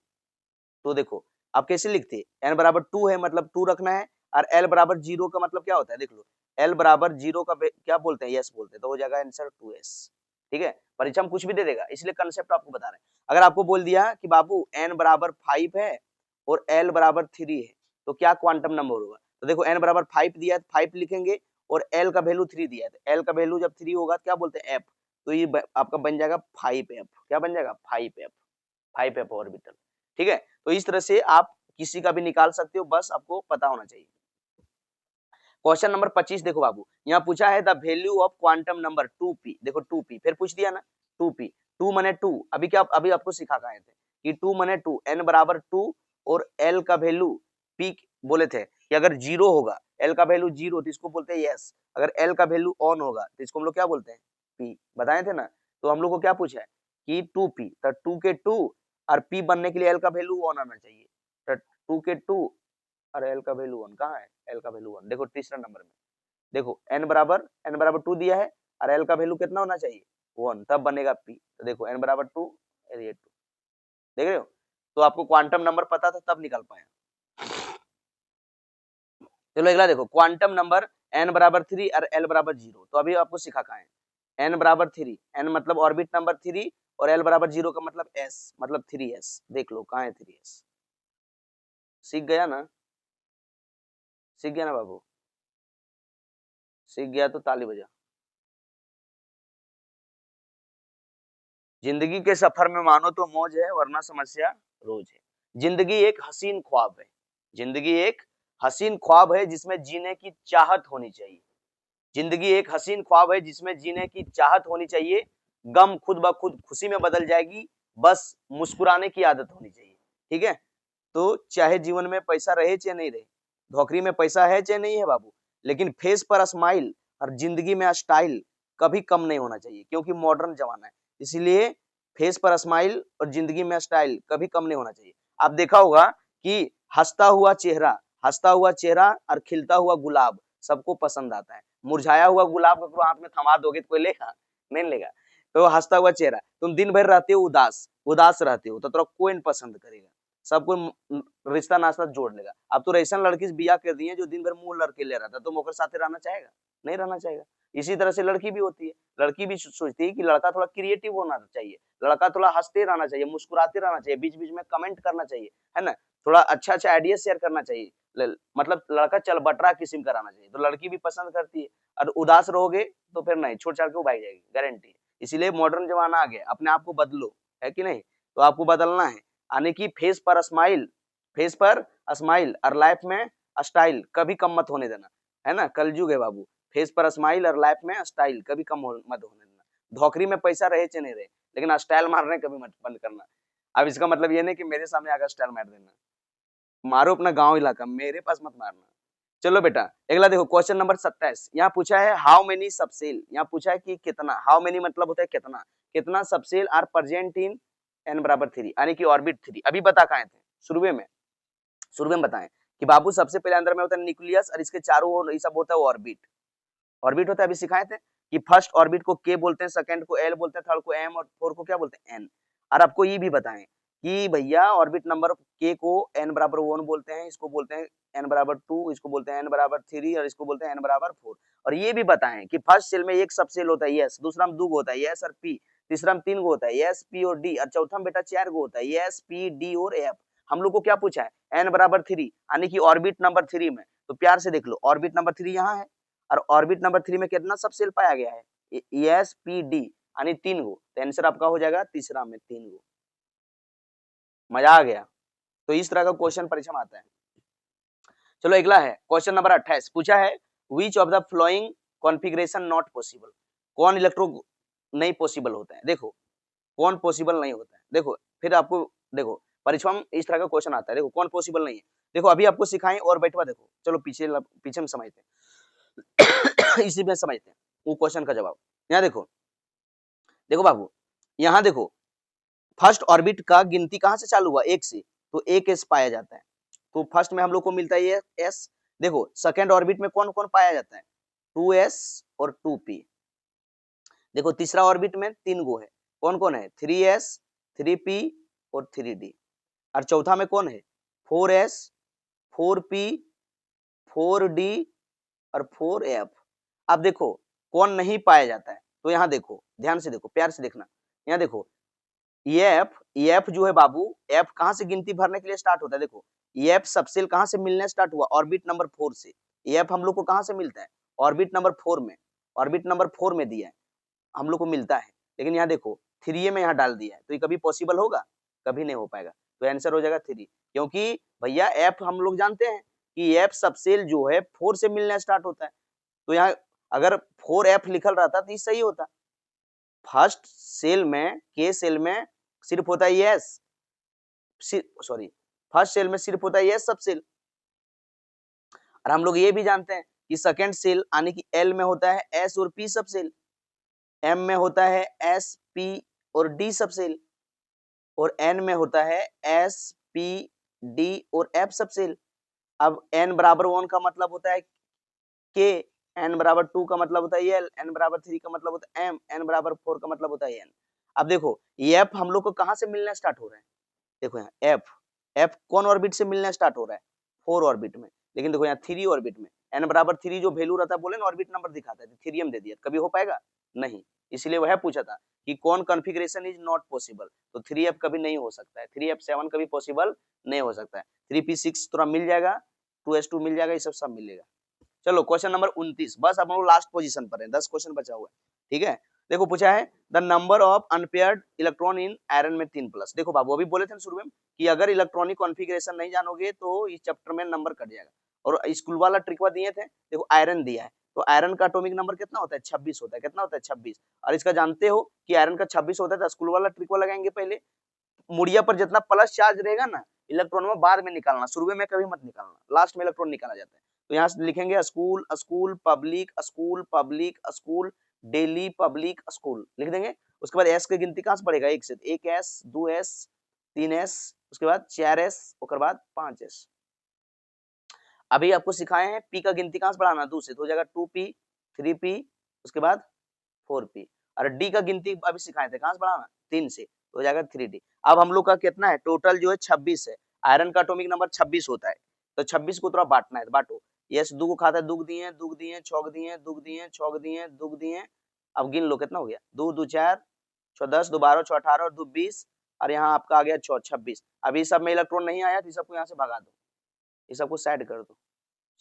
तो देखो आप कैसे लिखते, n बराबर 2 है मतलब 2 रखना है और l बराबर 0 का मतलब क्या होता है, देख लो l बराबर 0 का क्या बोलते हैं, यस बोलते हैं, तो हो जाएगा आंसर 2s। ठीक है, परीक्षा में कुछ भी दे देगा, इसलिए कंसेप्ट आपको बता रहे हैं। अगर आपको बोल दिया कि बाबू n बराबर 5 है और l बराबर 3 है तो क्या क्वांटम नंबर होगा, तो देखो n बराबर 5 दिया है 5 लिखेंगे और l का वैल्यू 3 दिया है, तो l का वैल्यू जब 3 होगा तो क्या बोलते हैं f, तो ये आपका बन जाएगा 5f, क्या बन जाएगा 5f ऑर्बिटल। ठीक है, तो इस तरह से आप किसी का भी निकाल सकते हो, बस आपको पता होना चाहिए। क्वेश्चन नंबर 25 देखो बाबू, यहाँ पूछा है the value of quantum number 2p, देखो 2p फिर पूछ दिया ना 2p, 2 माने 2, अभी आपको सिखा के आए थे कि 2 माने 2, n बराबर 2 और l का वैल्यू p बोले थे कि अगर 0 होगा, l का वैल्यू 0 तो इसको बोलते हैं यस, अगर l का वैल्यू ऑन होगा तो इसको हम लोग क्या बोलते हैं p, बताए थे ना। तो हम लोग को क्या पूछा है कि 2p, तो 2 के 2 और p बनने के लिए l का वैल्यू 1 आना चाहिए, तो 2 के 2 और l का वैल्यू 1 कहाँ है, l का वैल्यू 1 देखो तीसरा नंबर में, देखो n बराबर 2 दिया है और l का वैल्यू कितना होना चाहिए 1, तब बनेगा p, तो देखो n बराबर 2 और ये 2, देख रहे हो, तो आपको क्वांटम नंबर पता था तब निकल पाया। चलो अगला देखो, क्वांटम नंबर n बराबर 3 और l बराबर 0, तो अभी आपको सिखा कहाँ है, n बराबर 3, n मतलब ऑर्बिट नंबर 3 और l बराबर 0 का मतलब s, मतलब 3s, देख लो कहाँ है 3s, सीख गया ना, सीख गया ना बाबू, सीख गया तो ताली बजा। जिंदगी के सफर में मानो तो मौज है वरना समस्या रोज है। जिंदगी एक हसीन ख्वाब है, जिंदगी एक हसीन ख्वाब है जिसमें जीने की चाहत होनी चाहिए। जिंदगी एक हसीन ख्वाब है जिसमें जीने की चाहत होनी चाहिए। गम खुद ब खुद खुशी में बदल जाएगी, बस मुस्कुराने की आदत होनी चाहिए। ठीक है, तो चाहे जीवन में पैसा रहे चाहे नहीं रहे, नौकरी में पैसा है चाहे नहीं है बाबू, लेकिन फेस पर स्माइल और जिंदगी में स्टाइल कभी कम नहीं होना चाहिए, क्योंकि मॉडर्न जमाना है, इसलिए फेस पर स्माइल और जिंदगी में स्टाइल कभी कम नहीं होना चाहिए। आप देखा होगा कि हंसता हुआ चेहरा और खिलता हुआ गुलाब सबको पसंद आता है। मुरझाया हुआ गुलाब को हाथ में थमा दोगे तो कोई लेगा नहीं लेगा। तो हंसता हुआ चेहरा, तुम दिन भर रहते हो उदास रहते हो तो थोड़ा कोई पसंद करेगा, सबको रिश्ता नाता जोड़ लेगा। अब तो ऐसा लड़की से बियाह कर दिए जो दिन भर मुंह लड़के ले रहा था, तो मौके साथ रहना चाहेगा, नहीं रहना चाहेगा। इसी तरह से लड़की भी होती है, लड़की भी सोचती है कि लड़का थोड़ा क्रिएटिव होना चाहिए, लड़का थोड़ा हंसते रहना चाहिए, मुस्कुराते रहना चाहिए, बीच बीच में कमेंट करना चाहिए, है ना, थोड़ा अच्छा अच्छा आइडिया शेयर करना चाहिए, मतलब लड़का चलबटरा किस्म का रहना चाहिए, तो लड़की भी पसंद करती है। और उदास रहोगे तो फिर नहीं, छोड़ छाड़ के भाग जाएगी, गारंटी है। इसीलिए मॉडर्न जमाना आ गया, अपने आप को बदलो, है कि नहीं, तो आपको बदलना है, यानी कि फेस पर स्माइल और लाइफ में स्टाइल कभी कम मत होने देना, है ना, कलयुग है बाबू। फेस पर स्माइल और लाइफ में स्टाइल कभी मत होने देना। धोखरी में पैसा रहे चाहे नहीं रहे, लेकिन स्टाइल मारने कभी मत बंद करना। अब इसका मतलब ये नहीं कि मेरे सामने आकर स्टाइल मार देना, मारो अपना गांव इलाका, मेरे पास मत मारना। चलो बेटा अगला देखो, क्वेश्चन नंबर 27, यहाँ पूछा है हाउ मेनी सबसेल, यहाँ पूछा है कि कितना, हाउ मेनी मतलब होता है कितना, कितना subshell are present in n बराबर 3, यानी कि ऑर्बिट 3। अभी बता कहाँ थे, शुरू में बताएं कि बाबू सबसे पहले अंदर में होता है न्यूक्लियस और इसके चारों ओर ये सब होता है ऑर्बिट, ऑर्बिट होता है, अभी सिखाए थे कि फर्स्ट ऑर्बिट को के बोलते हैं, सेकंड को एल बोलते हैं, थर्ड को एम और फोर्थ को क्या बोलते हैं एन। और आपको ये भी बताएं कि भैया ऑर्बिट नंबर के को एन बराबर 1 बोलते हैं, इसको बोलते हैं एन बराबर 2, इसको बोलते हैं एन बराबर 3 और इसको बोलते हैं एन बराबर 4। और ये भी बताएं कि फर्स्ट सेल में एक सब सेल होता है यस, दूसरा में 2 होता है यस और पी, तीसरा में 3 होता है यस पी और डी, और चौथा में बेटा 4 होता है यस पी डी और एफ। हम लोग को क्या पूछा है एन बराबर 3, यानी कि ऑर्बिट नंबर 3 में, तो प्यार से देख लो ऑर्बिट नंबर 3 यहाँ है और ऑर्बिट नंबर 3 में कितना सब सेल पाया गया है एस पी डी, यानी 3 गो, तो आंसर आपका हो जाएगा तीसरा में 3 गो। मजा आ गया, तो इस तरह का क्वेश्चन परीक्षा में आता है। चलो अगला है क्वेश्चन नंबर 28, पूछा है which of the flowing configuration not possible, कौन इलेक्ट्रो नहीं पॉसिबल होता है, देखो कौन पॉसिबल नहीं होता है, देखो फिर आपको देखो परीक्षा में इस तरह का क्वेश्चन आता है, देखो कौन पॉसिबल नहीं है, देखो अभी आपको सिखाएं और बैठवा, देखो चलो पीछे में समझते हैं इसी में समझते हैं वो क्वेश्चन का जवाब। यहाँ देखो देखो बाबू, यहाँ देखो फर्स्ट ऑर्बिट का गिनती कहाँ से चालू हुआ, एक से, तो एक एस पाया जाता है, तो फर्स्ट में हम लोग को मिलता है ये एस। देखो सेकंड ऑर्बिट में कौन कौन पाया जाता है 2s और 2p। देखो तीसरा ऑर्बिट में 3 गो है, कौन कौन है 3s 3p और 3d। और चौथा में कौन है 4s 4p 4d और 4f। अब देखो कौन नहीं पाया जाता है, तो यहाँ देखो ध्यान से देखो, प्यार से देखना, यहाँ देखो एफ जो है बाबू, एफ कहाँ से गिनती भरने के लिए स्टार्ट होता है, देखो एफ सबसेल कहाँ से मिलने स्टार्ट हुआ ऑर्बिट नंबर 4 से, एफ हम लोग को कहाँ से मिलता है ऑर्बिट नंबर 4 में, ऑर्बिट नंबर 4 में दिया है हम लोग को मिलता है, लेकिन यहाँ देखो 3 में यहाँ डाल दिया है, तो ये कभी पॉसिबल होगा, कभी नहीं हो पाएगा, तो आंसर हो जाएगा 3, क्योंकि भैया एफ हम लोग जानते हैं कि एफ सबसेल जो है 4 से मिलना स्टार्ट होता है, तो यहाँ अगर 4f लिखल रहता तो ये सही होता। फर्स्ट सेल में के सेल में सिर्फ होता है यस, सॉरी फर्स्ट सेल में सिर्फ होता है यस सब सेल। और हम लोग ये भी जानते हैं कि सेकंड सेल यानी कि एल में होता है एस और पी सब सेल, एम में होता है एस पी और डी सबसेल, और एन में होता है एस पी डी और एफ सबसेल। अब एन बराबर 1 का मतलब होता है के, एन बराबर 2 का मतलब होता है एल, एन बराबर 3 का मतलब होता है एम, एन बराबर 4 का मतलब होता है एन। अब देखो ये एफ हम लोग को कहां से मिलना स्टार्ट हो रहा है, देखो यहाँ एफ, एफ कौन ऑर्बिट से मिलना स्टार्ट हो रहा है, 4 ऑर्बिट में, लेकिन देखो यहाँ 3 ऑर्बिट में, एन बराबर 3 जो वैल्यू रहता है बोले ना ऑर्बिट नंबर दिखाता है, थ्रीएम दे दिया, कभी हो पाएगा नहीं, इसलिए वह पूछा था कि कौन कॉन्फ़िगरेशन इज नॉट पॉसिबल, तो 3f कभी नहीं हो सकता है, 3f7 कभी पॉसिबल नहीं हो सकता है, 3p6 थोड़ा मिल जाएगा, 2s2 मिल जाएगा, ये सब मिलेगा। चलो क्वेश्चन नंबर 29, बस अब हम लोग लास्ट पोजीशन पर हैं, 10 क्वेश्चन बचा हुआ है, ठीक है। देखो पूछा है the number of unpaired electron in iron में 3+। देखो बाबू अभी बोले थे ना शुरू में कि अगर इलेक्ट्रॉनिक कॉन्फ़िगरेशन नहीं जानोगे तो इस चैप्टर में नंबर कट जाएगा, और स्कूल वाला ट्रिकवा दिए थे, देखो आयरन दिया है, तो आयरन का एटॉमिक नंबर कितना होता है, 26 होता है, कितना होता है 26, और इसका जानते हो कि आयरन का 26 होता है, तो स्कूल वाला ट्रिकवा लगाएंगे पहले, मुड़िया पर जितना प्लस चार्ज रहेगा ना इलेक्ट्रॉन में बाद में निकालना, शुरू में कभी मत निकालना, लास्ट में इलेक्ट्रॉन निकाला जाता है। तो यहाँ से लिखेंगे school school public school public school daily public school लिख देंगे। उसके बाद एस की गिनती कहां से पड़ेगा, एक से, 1s 2s 3s, उसके बाद 4s, उसके बाद 5s। अभी आपको सिखाए हैं पी का गिनती कहां से बढ़ाना, 2 से, तो हो जाएगा 2p 3p, उसके बाद 4p, और डी का गिनती अभी सिखाए थे कहां से बढ़ाना, 3 से, तो हो जाएगा 3d। अब हम लोग का कितना है टोटल जो है 26 है, आयरन का एटॉमिक नंबर 26 होता है, तो 26 को थोड़ा बांटना है, तो बांटो, यस दो को खाता है, दुग दिए दुग दिए छौक दिए दुग दिए छौक दिए दुग दिए, अब गिन लो कितना हो गया, 2 2 4 6 10 2 12 6 18 और 2 20, और यहाँ आपका आ गया 26। अभी सब में इलेक्ट्रॉन नहीं आया तो सबको यहाँ से भगा दो, ये सबको साइड कर दो,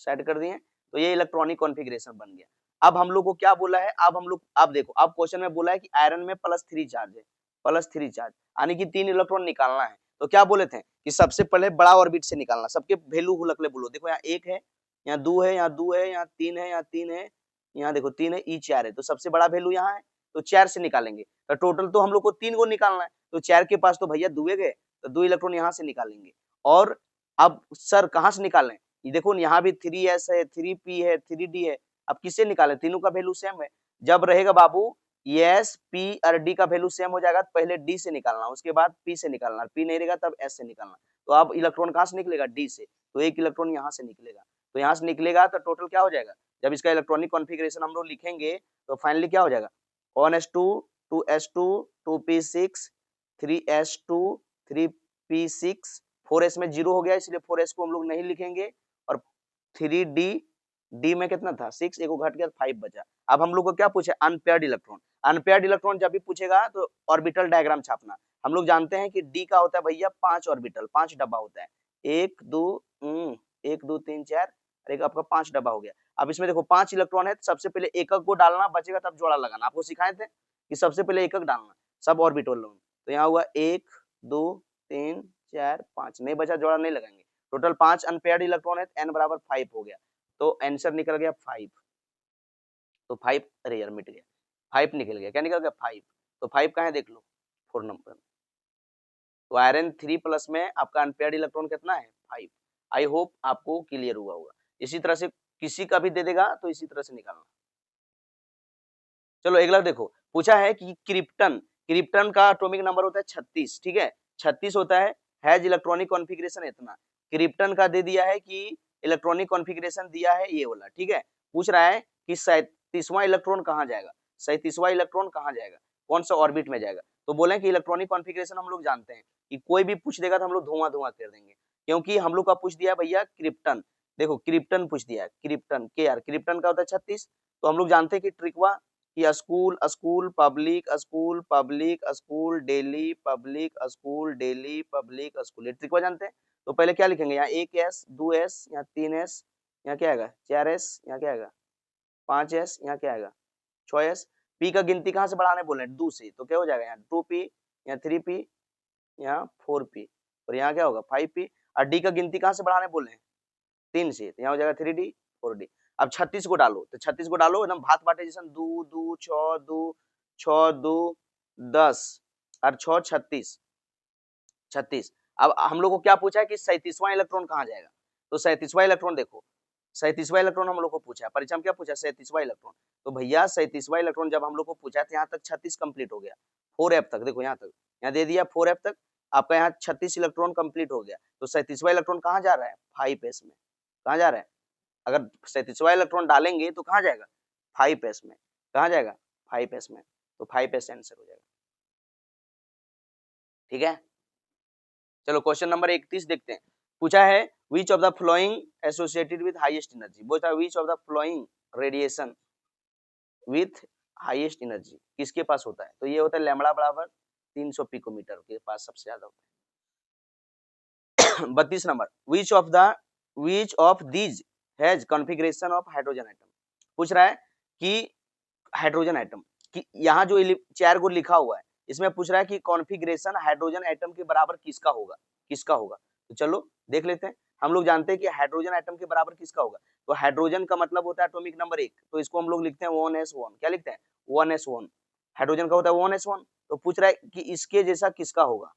सेट कर दिए, तो ये इलेक्ट्रॉनिक कॉन्फ़िगरेशन बन गया। अब हम लोग को क्या बोला है, अब हम लोग अब देखो अब क्वेश्चन में बोला है कि आयरन में +3 चार्ज है, +3 चार्ज यानी कि 3 इलेक्ट्रॉन निकालना है, तो क्या बोले थे कि सबसे पहले बड़ा ऑर्बिट से निकालना, सबके वैल्यू हुलकले बोलो, देखो यहाँ 1 है, यहाँ 2 है, यहाँ 2 है, यहाँ 3 है, यहाँ 3 है, यहाँ देखो 3 है, ई 4 है, तो सबसे बड़ा वैल्यू यहाँ है, तो 4 से निकालेंगे, तो टोटल तो हम लोग को 3 को निकालना है, तो 4 के पास तो भैया 2 गए, तो 2 इलेक्ट्रॉन यहाँ से निकालेंगे। और अब सर कहाँ से निकालें, ये देखो यहाँ भी 3s है, 3p है, 3d है, अब किससे निकालें, तीनों का वैल्यू सेम है, जब रहेगा बाबू s p और d का वैल्यू सेम हो जाएगा, तो पहले d से निकालना, उसके बाद p से निकालना, p नहीं रहेगा तब s से निकालना, तो अब इलेक्ट्रॉन कहाँ से निकलेगा, d से, तो एक इलेक्ट्रॉन यहाँ से निकलेगा, तो यहाँ से निकलेगा तो टोटल क्या हो जाएगा, जब इसका इलेक्ट्रॉनिक कॉन्फ़िगरेशन हम लोग लिखेंगे तो फाइनली क्या हो जाएगा, 1s2 2s2 2p6 3s2 3p6, 4s में 0 हो गया इसलिए 4s को हम लोग नहीं लिखेंगे, और 3d, d में कितना था 6, एक को घट गया 5 बचा। अब हम लोग को क्या पूछे, अनपेयर्ड इलेक्ट्रॉन, अनपेयर्ड इलेक्ट्रॉन जब भी पूछेगा तो ऑर्बिटल डायग्राम छापना, हम लोग जानते हैं कि d का होता है भैया 5 ऑर्बिटल, 5 डब्बा होता है, 1 2 1 2 3 4, एक आपका 5 डब्बा हो गया। अब इसमें देखो 5 इलेक्ट्रॉन है, तो सबसे पहले एकक को डालना, बचेगा तब जोड़ा लगाना, आपको सिखाए थे कि सबसे पहले एकक डालना सब ऑर्बिटल में, तो यहाँ हुआ 1 2 3 4 5, नहीं बचा जोड़ा नहीं लगाएंगे, टोटल 5 अनपेयर्ड इलेक्ट्रॉन है, n बराबर 5 हो गया, तो आंसर निकल गया 5, तो 5 अरे यार मिट गया, 5 निकल गया, क्या निकल गया 5, तो 5 कहाँ है देख लो 4 नंबर, तो आयरन 3+ में आपका अनपेयर्ड इलेक्ट्रॉन कितना है 5। आई होप आपको क्लियर हुआ होगा, इसी तरह से किसी का भी दे देगा तो इसी तरह से निकालना। चलो अगला देखो, पूछा है कि क्रिप्टन, क्रिप्टन का एटॉमिक नंबर होता है 36, ठीक है 36 होता है, हैज इलेक्ट्रॉनिक कॉन्फ़िगरेशन इतना, क्रिप्टन का दे दिया है कि इलेक्ट्रॉनिक कॉन्फ़िगरेशन दिया है ये वाला, ठीक है, पूछ रहा है कि 37वां इलेक्ट्रॉन कहाँ जाएगा, 37वां इलेक्ट्रॉन कहाँ जाएगा, कौन सा ऑर्बिट में जाएगा, तो बोले कि इलेक्ट्रॉनिक कॉन्फ़िगरेशन हम लोग जानते हैं कि कोई भी पूछ देगा तो हम लोग धुआं धुआं कर देंगे, क्योंकि हम लोग का पूछ दिया भैया क्रिप्टन, देखो क्रिप्टन पूछ दिया है, क्रिप्टन के यार क्रिप्टन का होता है 36, तो हम लोग जानते हैं कि ट्रिकवा कि school school public school public school daily public school daily public school, ये ट्रिकवा जानते हैं, तो पहले क्या लिखेंगे, यहाँ 1s 2s, यहाँ 3s, यहाँ क्या आएगा 4s, यहाँ क्या आएगा 5s, यहाँ क्या आएगा 6s, p का गिनती कहाँ से बढ़ाने बोले 2 से, तो क्या हो जाएगा यहाँ 2p, यहाँ 3p, यहाँ 4p, और यहाँ क्या होगा 5p, और d का गिनती कहाँ से बढ़ाने बोले 3 से, तो यहाँ हो जाएगा 3d 4d। अब 36 को डालो, तो 36 को डालो एकदम भात बाटे जैसा, 2 2 6 2 6 2 10 और 6 36 36। अब हम लोग को क्या पूछा है कि 37वां इलेक्ट्रॉन कहाँ जाएगा, तो 37वां इलेक्ट्रॉन देखो, 37वां इलेक्ट्रॉन हम लोग को पूछा है, परीक्षा में क्या पूछा 37वां इलेक्ट्रॉन, तो भैया 37वां इलेक्ट्रॉन जब हम लोग को पूछा है तो यहाँ तक 36 कंप्लीट हो गया, 4f तक, देखो यहाँ तक, यहाँ दे दिया 4f तक, आपका यहाँ 36 इलेक्ट्रॉन कंप्लीट हो गया, तो 37वां इलेक्ट्रॉन कहाँ जा रहा है, 5s में, कहाँ जा रहा है, अगर 37वां इलेक्ट्रॉन डालेंगे तो कहाँ जाएगा, 5s में, कहाँ जाएगा, 5s में, तो 5s आंसर हो जाएगा। ठीक है, चलो क्वेश्चन नंबर 31 देखते हैं। पूछा है which of the flowing associated with highest energy, बोलता है which of the flowing radiation with highest energy किसके पास होता है, तो ये होता है लैम्बडा बराबर 300 पिकोमीटर के पास सबसे ज्यादा होता है। 32 number, which of these has configuration of hydrogen atom, पूछ रहा है कि हाइड्रोजन एटम कि यहाँ जो 4 को लिखा हुआ है इसमें पूछ रहा है कि कॉन्फ़िगरेशन हाइड्रोजन एटम के बराबर किसका होगा, किसका होगा, तो चलो देख लेते हैं। हम लोग जानते हैं कि हाइड्रोजन एटम के बराबर किसका होगा, तो हाइड्रोजन का मतलब होता है एटॉमिक नंबर 1, तो इसको हम लोग लिखते हैं 1s1, क्या लिखते हैं 1s1, हाइड्रोजन का होता है 1s1, तो पूछ रहा है कि इसके जैसा किसका होगा,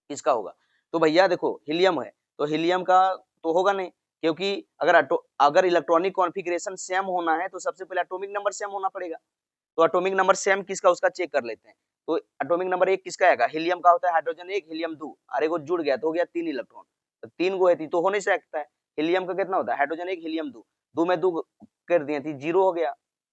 किसका होगा, तो भैया देखो हीलियम है, तो हीलियम का तो होगा नहीं, क्योंकि अगर इलेक्ट्रॉनिक कॉन्फ़िगरेशन सेम होना है तो सबसे पहले एटॉमिक नंबर सेम होना पड़ेगा, तो एटॉमिक नंबर सेम किसका उसका चेक कर लेते हैं, तो एटॉमिक नंबर 1 किसका आएगा, हीलियम का होता है हाइड्रोजन 1 हीलियम 2, अरे वो जुड़ गया तो हो गया 3 इलेक्ट्रॉन, तो 3 को है तो हो नहीं सकता है, हीलियम का कितना होता है हाइड्रोजन 1 हीलियम 2, 2 में 2 कर दिए थी 0 हो गया,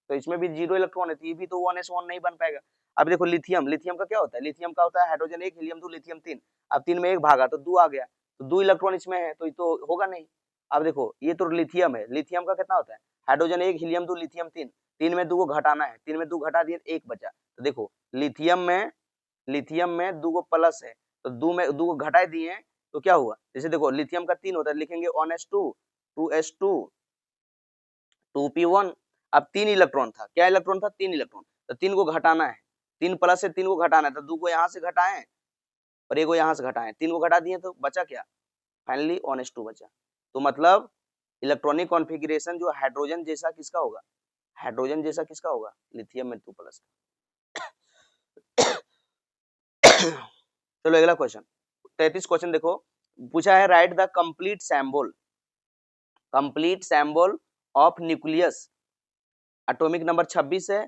तो इसमें भी 0 इलेक्ट्रॉन है, तो ये भी तो 1s1 नहीं बन पाएगा। अब देखो लिथियम, लिथियम का क्या होता है, लिथियम का होता है हाइड्रोजन 1 हीलियम 2 लिथियम 3, अब 3 में 1 भागा तो 2 आ गया, तो 2 इलेक्ट्रॉन इसमें है तो ये तो होगा नहीं। अब देखो ये तो लिथियम है, लिथियम का कितना होता है हाइड्रोजन 1 हीलियम 2 लिथियम 3, 3 में 2 को घटाना है, 3 में 2 घटा दिए 1 बचा, तो देखो लिथियम में 2 को प्लस है, तो 2 में 2 को घटा दिए हैं, तो क्या हुआ, जैसे देखो लिथियम का 3 होता है, लिखेंगे 1s2 2s2 2p1, अब 3 इलेक्ट्रॉन था, क्या इलेक्ट्रॉन था 3 इलेक्ट्रॉन, तो 3 को घटाना है, 3 प्लस से 3 को घटाना है, तो 2 को यहाँ से घटाएं और 1 को यहाँ से घटाएं, 3 को घटा दिए तो बचा क्या, फाइनली 1s2 बचा, तो मतलब इलेक्ट्रॉनिक कॉन्फ़िगरेशन जो हाइड्रोजन जैसा किसका होगा, हाइड्रोजन जैसा किसका होगा, लिथियम में 2 प्लस। चलो अगला क्वेश्चन 33 क्वेश्चन देखो, पूछा है right the complete sample of nucleus, atomic number 26 है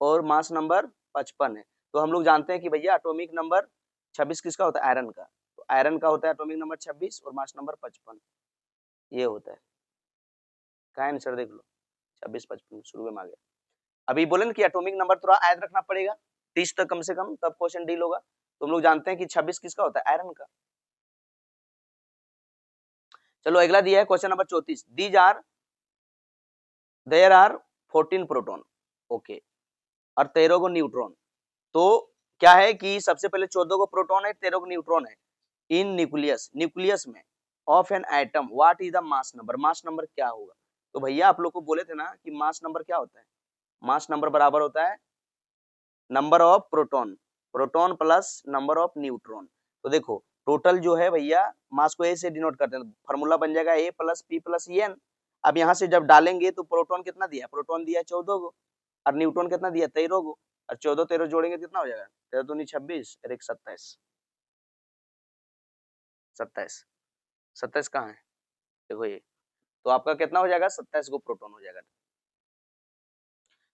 और मास नंबर 55 है, तो हम लोग जानते हैं कि भैया एटॉमिक नंबर 26 किसका होता है, आयरन का, तो आयरन का होता है एटॉमिक नंबर 26 और मास नंबर 55 ये होता है, का आंसर देख लो 26 55 शुरू में आ गया। अभी बोले ना कि एटॉमिक नंबर थोड़ा याद रखना पड़ेगा 30 तक कम से कम, तब क्वेश्चन डील होगा, तो हम लोग जानते हैं कि 26 किसका होता है, आयरन का। चलो अगला दिया है question number 34, there are 14 proton, okay, और 13 को न्यूट्रॉन, तो क्या है कि सबसे पहले 14 को प्रोटॉन है 13 को न्यूट्रॉन है, इन न्यूक्लियस में of an atom what is the mass number, mass number क्या होगा, तो भैया आप लोग को बोले थे ना कि मास नंबर क्या होता है, मास नंबर बराबर होता है number of proton, proton plus number of neutron, तो देखो टोटल जो है भैया मास को ए से डिनोट करते हैं, फार्मूला बन जाएगा ए प्लस पी प्लस एन, अब यहाँ से जब डालेंगे तो प्रोटॉन कितना दिया, प्रोटॉन दिया 14 को और न्यूट्रॉन कितना दिया 13 को, और 14 13 जोड़ेंगे कितना हो जाएगा, 13 दूनी 26 और 1 27, 27 कहाँ है, देखो ये, तो आपका कितना हो जाएगा 27 को प्रोटॉन हो जाएगा।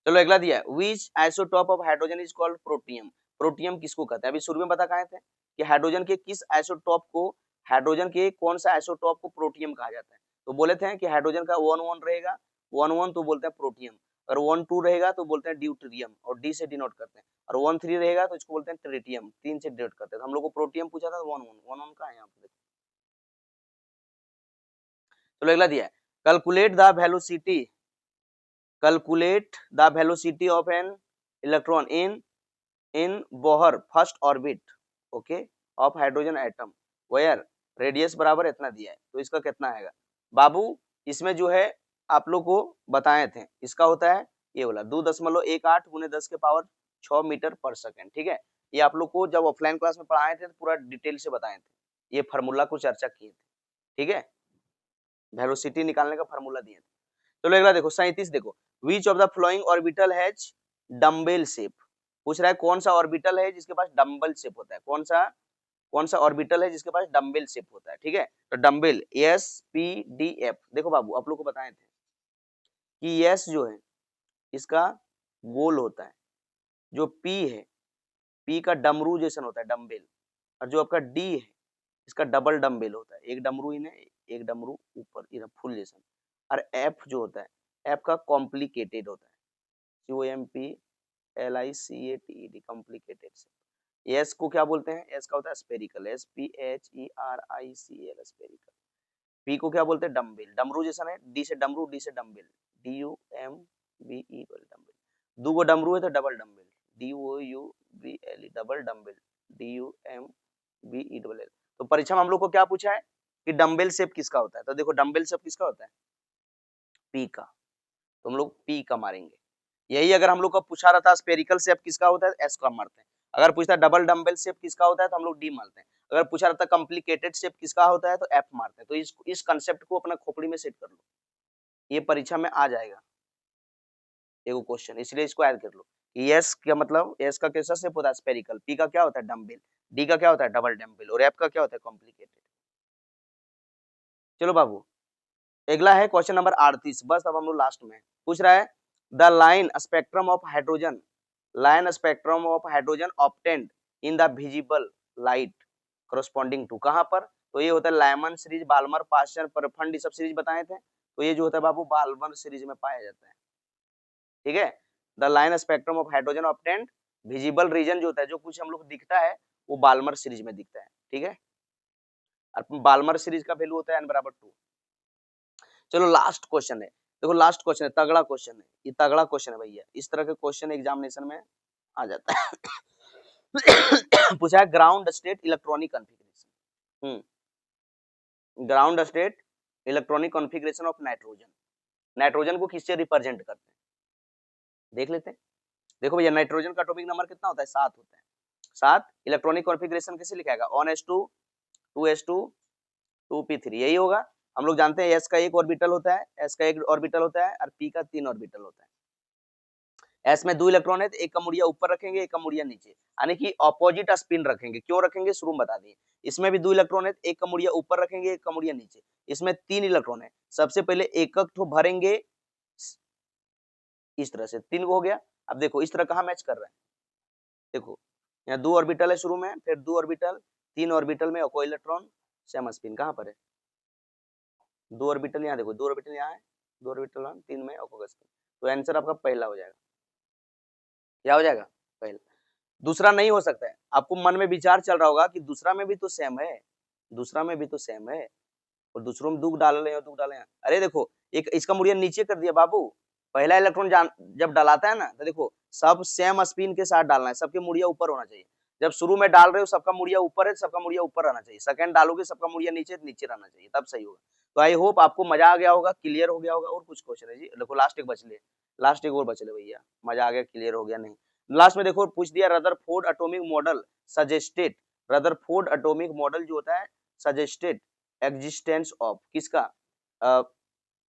चलो अगला दिया है which isotope of hydrogen is called protium, protium किसको कहते हैं, अभी शुरू में बता कहे थे कि हाइड्रोजन के किस आइसोटोप को, हाइड्रोजन के कौन सा आइसोटोप को प्रोटियम कहा जाता है, तो बोले थे कि हाइड्रोजन का 1 रहेगा, 1 तो बोलते हैं प्रोटियम, और 1 रहेगा तो बोलते हैं ड्यूटेरियम और डी से डिनोट करते हैं, और 1 रहेगा तो इसको बोलते हैं ट्रिटियम, 3 से डिनोट करते हैं, तो हम लोग को प्रोटियम पूछा था 1 का है यहाँ पे। चलो अगला दिया है calculate the velocity of an electron in Bohr first orbit, okay, of hydrogen atom where radius बराबर इतना दिया है, तो इसका कितना आएगा बाबू, इसमें जो है आप लोग को बताए थे, इसका होता है ये वाला 2.18 गुने 10 के पावर 6 मीटर पर सेकंड, ठीक है, ये आप लोग को जब ऑफलाइन क्लास में पढ़ाए थे तो पूरा डिटेल से बताए थे, ये फार्मूला को चर्चा किए थे, ठीक है, वेलोसिटी निकालने का फार्मूला दिए थे। चलो अगला देखो 37 देखो, which of the flowing orbital has dumbbell shape, पूछ रहा है कौन सा ऑर्बिटल है जिसके पास डम्बल शेप होता है, कौन सा ऑर्बिटल है जिसके पास डम्बेल शेप होता है, ठीक है, तो डम्बेल SPDF, देखो बाबू आप लोग को बताए थे कि S जो है इसका गोल होता है, जो P है पी का डमरू जैसा होता है, डम्बेल, और जो आपका डी है इसका डबल डम्बेल होता है, एक डमरू इन्हें एक डमरू ऊपर इधर फुल जैसा। और एफ जो होता है, एफ का कॉम्प्लिकेटेड होता है, COMPLICATED, कॉम्प्लिकेटेड से। एस को क्या बोलते हैं, एस का होता है स्पेरिकल, SPHERICL, स्पेरिकल। पी को क्या बोलते हैं, डम्बेल, डमरू जैसा है, डी से डमरू, डी से डम्बेल, DUMBE डम्बेल। दो गो डमरू है तो double dumbbell, DOUBLE double dumbbell, DUMBE। तो परीक्षा में हम लोग को क्या पूछा है कि डम्बेल शेप किसका होता है, तो देखो डम्बेल शेप किसका होता है, पी का, तो हम लोग पी का मारेंगे। यही अगर हम लोग को पूछा रहता स्पेरिकल शेप किसका होता है, एस का मारते हैं। अगर पूछता है डबल डम्बेल शेप किसका होता है तो हम लोग डी मारते हैं। अगर पूछा रहता कॉम्प्लिकेटेड शेप किसका होता है तो एफ मारते हैं। तो इस कंसेप्ट को अपना खोपड़ी में सेट कर लो, ये परीक्षा में आ जाएगा एगो क्वेश्चन, इसलिए इसको ऐड कर लो। एस का मतलब, एस का कैसा शेप होता है, स्पेरिकल, पी का क्या होता है, डम्बेल, डी का क्या होता है, डबल डम्बेल, और एफ का क्या होता है, कॉम्प्लिकेटेड। चलो बाबू, अगला है क्वेश्चन नंबर 38, बस अब हम लोग लास्ट में। पूछ रहा है the line spectrum of hydrogen, line spectrum of hydrogen obtained in the visible light corresponding to, कहां पर, तो ये होता है Lyman series, Balmer, Paschen, Pfund, ये सब सीरीज बताए थे। तो ये जो होता है बाबू बाल्मर सीरीज में पाया जाता है, ठीक है। The line spectrum of hydrogen obtained, visible region जो होता है, जो कुछ हम लोग दिखता है वो बाल्मर सीरीज में दिखता है, ठीक है। और बाल्मर सीरीज का वैल्यू होता है n=2। चलो लास्ट क्वेश्चन है, देखो लास्ट क्वेश्चन है, तगड़ा क्वेश्चन है, ये तगड़ा क्वेश्चन है भैया, इस तरह के क्वेश्चन एग्जामिनेशन में आ जाता है। पूछा है ground state electronic configuration, ground state electronic configuration of nitrogen, nitrogen को किससे रिप्रेजेंट करते हैं देख लेते हैं। देखो भैया नाइट्रोजन का एटॉमिक नंबर कितना होता है, 7 होता है, 7। इलेक्ट्रॉनिक कॉन्फ़िगरेशन कैसे लिखाएगा, 1s2 2s2 2p3, यही होगा। हम लोग जानते हैं एस का एक ऑर्बिटल होता है, एस का एक ऑर्बिटल होता है और पी का 3 ऑर्बिटल होता है। एस में 2 इलेक्ट्रॉन है तो एक का मुड़िया ऊपर रखेंगे, एक का मुड़िया नीचे, यानी कि ऑपोजिट स्पिन रखेंगे। क्यों रखेंगे, शुरू में बता दिए। इसमें भी 2 इलेक्ट्रॉन है, एक का मुड़िया ऊपर रखेंगे, एक का मुड़िया नीचे। इसमें 3 इलेक्ट्रॉन है, सबसे पहले एक ठो भरेंगे इस तरह से, 3 हो गया। अब देखो इस तरह कहाँ मैच कर रहा है, देखो यहाँ 2 ऑर्बिटल है शुरू में, फिर 2 ऑर्बिटल, 3 ऑर्बिटल में कोई इलेक्ट्रॉन, सेम स्पिन कहाँ पर है, 2 ऑर्बिटल यहाँ, देखो 2 ऑर्बिटल यहाँ है, 2 ऑर्बिटल 3 में ऑक्सीजन, तो आंसर आपका पहला हो जाएगा। क्या हो जाएगा, पहला। दूसरा नहीं हो सकता है, आपको मन में विचार चल रहा होगा कि दूसरा में भी तो सेम है, दूसरा में भी तो सेम है, और दूसरों में दुख डाल रहे हो, दुख डाले हैं। अरे देखो एक इसका मुड़िया नीचे कर दिया बाबू, पहला इलेक्ट्रॉन जब डलाता है ना तो देखो सब सेम स्पिन के साथ डालना है, सबके मुड़िया ऊपर होना चाहिए। जब शुरू में डाल रहे हो सबका मुड़िया ऊपर है, सबका मुड़िया ऊपर रहना चाहिए। सेकंड डालोगे सबका मुड़िया नीचे नीचे रहना चाहिए, तब सही होगा। तो आई होप आपको मजा आ गया होगा, क्लियर हो गया होगा। और कुछ क्वेश्चन है जी, देखो लास्ट एक बच ले, लास्ट एक और बच ले भैया, मजा आ गया, क्लियर हो गया नहीं। लास्ट में देखो पूछ दिया Rutherford atomic model suggested, Rutherford atomic model जो होता है सजेस्टेड एग्जिस्टेंस ऑफ किसका,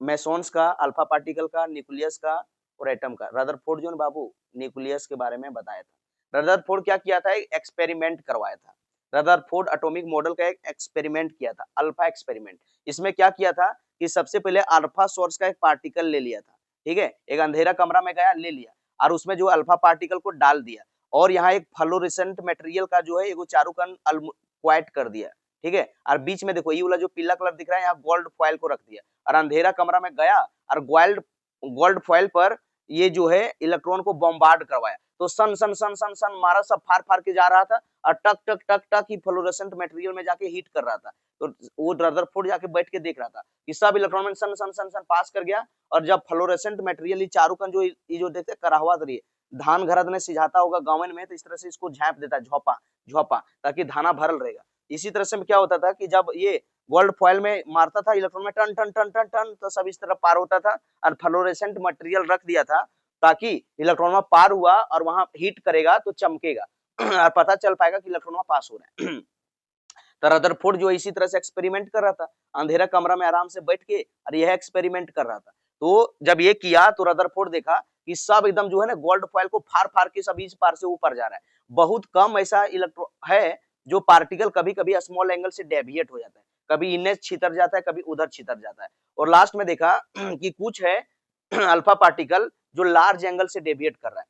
मेसोन्स का, अल्फा पार्टिकल का, न्यूक्लियस का और एटम का। रदरफोर्ड जो है बाबू न्यूक्लियस के बारे में बताया था। रदरफोर्ड क्या किया था, एक एक्सपेरिमेंट करवाया था। रदरफोर्ड एटॉमिक मॉडल का एक एक्सपेरिमेंट किया था, अल्फा एक्सपेरिमेंट। इसमें क्या किया था कि सबसे पहले अल्फा सोर्स का एक पार्टिकल ले लिया था, ठीक है, एक अंधेरा कमरा में गया, ले लिया और उसमें जो अल्फा पार्टिकल को डाल दिया, और यहाँ एक फ्लोरेसेंट मटेरियल का जो है एगो चारों कण क्वाइट कर दिया, ठीक है। और बीच में देखो ये वाला जो पीला कलर दिख रहा है, यहाँ गोल्ड फॉइल को रख दिया, और अंधेरा कमरा में गया और गोल्ड फॉइल पर ये जो है इलेक्ट्रॉन को बॉम्बार्ड करवाया। तो सन सन सन सन सन मारा, सब फार फार के जा रहा था और टक टक टक टक ही फ्लोरेसेंट मटेरियल में जाके हीट कर रहा था। तो वो रदरफोर्ड जाके बैठ के देख रहा था कि सब इलेक्ट्रॉन में सन सन सन सन पास कर गया, और जब फ्लोरेसेंट मटेरियल चारों कण जो ये जो देखते करहवा रही है, धान घरद में सिझाता होगा गाँव में, तो इस तरह से इसको झाँप देता है, झोंपा झोंपा, ताकि धाना भरल रहेगा। इसी तरह से क्या होता था कि जब ये गोल्ड फॉइल में मारता था इलेक्ट्रॉन में, टन टन टन टन टन, तो सब इस तरह पार होता था, और फ्लोरेसेंट मटेरियल रख दिया था ताकि इलेक्ट्रॉन में पार हुआ और वहां हीट करेगा तो चमकेगा और पता चल पाएगा कि इलेक्ट्रॉन में पास हो रहा है। तो रदरफोर्ड जो इसी तरह से एक्सपेरिमेंट कर रहा था, अंधेरा कमरा में आराम से बैठ के, और यह एक्सपेरिमेंट कर रहा था। तो जब ये किया तो रदरफोर्ड देखा कि सब एकदम जो है ना गोल्ड फॉइल को फार फार के सब इस पार से ऊपर जा रहा है। बहुत कम ऐसा इलेक्ट्रॉन है जो पार्टिकल कभी कभी स्मॉल एंगल से डेविएट हो जाता है, कभी इन्हें छितर जाता है, कभी उधर छितर जाता है। और लास्ट में देखा कि कुछ है अल्फा पार्टिकल जो लार्ज एंगल से डेविएट कर रहा है,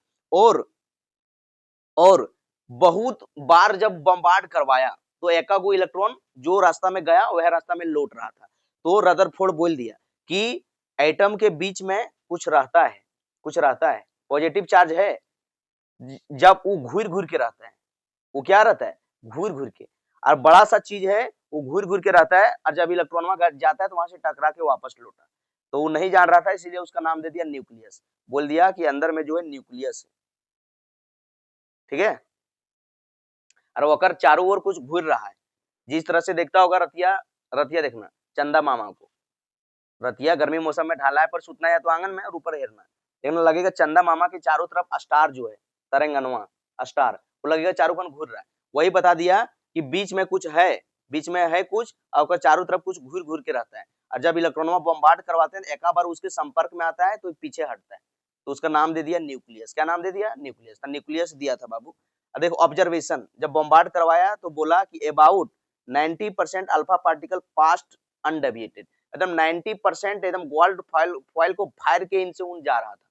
और बहुत बार जब बम्बार्ड करवाया तो एकागो इलेक्ट्रॉन जो रास्ता में गया वह रास्ता में लौट रहा था। तो रदरफोर्ड बोल दिया कि एटम के बीच में कुछ रहता है, कुछ रहता है, पॉजिटिव चार्ज है। जब वो घूर घूर के रहता है, वो क्या रहता है, घूर घूर के, और बड़ा सा चीज है वो घूर घूर के रहता है, और जब इलेक्ट्रॉन वहां जाता है तो वहां से टकरा के वापस लौटा। तो वो नहीं जान रहा था, इसीलिए उसका नाम दे दिया न्यूक्लियस। बोल दिया कि अंदर में जो है न्यूक्लियस है, ठीक है। और वो कर चारों ओर कुछ घूर रहा है, जिस तरह से देखता होगा रतिया, रतिया देखना चंदा मामा को, रतिया गर्मी मौसम में ढाला है पर सुतना है तो आंगन में और ऊपर हेरना, देखने लगेगा चंदा मामा के चारों तरफ स्टार जो है, तरंगनवा स्टार, वो लगेगा चारों कन घूर रहा है। वही बता दिया कि बीच में कुछ है, बीच में है कुछ, और चारों तरफ कुछ घूर घूर के रहता है, और जब इलेक्ट्रॉनवा बम्बार्ड करवाते हैं एक बार उसके संपर्क में आता है तो पीछे हटता है, तो उसका नाम दे दिया न्यूक्लियस। क्या नाम दे दिया, न्यूक्लियस। न्यूक्लियस दिया था बाबू। अब देखो ऑब्जर्वेशन, जब बम्बार्ड करवाया तो बोला कि about 90% alpha particle past undeviated, एकदम 90% एकदम गोल्ड फॉइल को फायर के इनसे उन जा रहा था,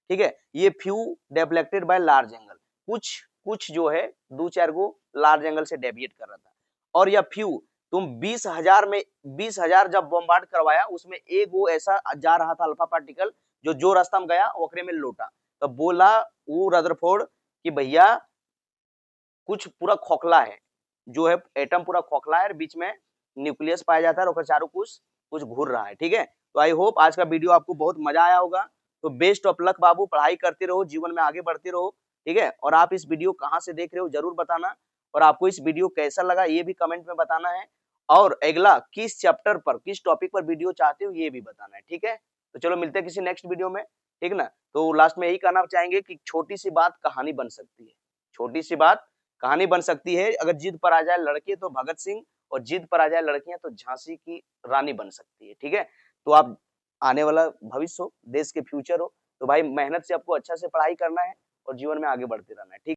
ठीक है। ये few deflected by large angle, कुछ कुछ जो है दो चार गो लार्ज एंगल से डेविएट कर रहा था। और यह फ्यू तुम 20,000 में 20,000 जब बम्बार्ड करवाया उसमें एक वो ऐसा जा रहा था अल्फा पार्टिकल जो रास्ता में गया ओकरे में लौटा। तो बोला वो रदरफोर्ड कि भैया कुछ पूरा खोखला है, जो है एटम पूरा खोखला है और बीच में न्यूक्लियस पाया जाता है और चारों कुछ कुछ घूर रहा है, ठीक है। तो आई होप आज का वीडियो आपको बहुत मजा आया होगा। तो बेस्ट ऑफ लक बाबू, पढ़ाई करते रहो, जीवन में आगे बढ़ते रहो, ठीक है। और आप इस वीडियो कहाँ से देख रहे हो जरूर बताना, और आपको इस वीडियो कैसा लगा ये भी कमेंट में बताना है, और अगला किस चैप्टर पर किस टॉपिक पर वीडियो चाहते हो ये भी बताना है, ठीक है। तो चलो मिलते हैं किसी नेक्स्ट वीडियो में, ठीक ना। तो लास्ट में यही कहना चाहेंगे कि छोटी सी बात कहानी बन सकती है, छोटी सी बात कहानी बन सकती है। अगर जिद पर आ जाए लड़के तो भगत सिंह, और जिद पर आ जाए लड़कियां तो झांसी की रानी बन सकती है, ठीक है। तो आप आने वाला भविष्य हो, देश के फ्यूचर हो, तो भाई मेहनत से आपको अच्छा से पढ़ाई करना है और जीवन में आगे बढ़ते रहना है, ठीक।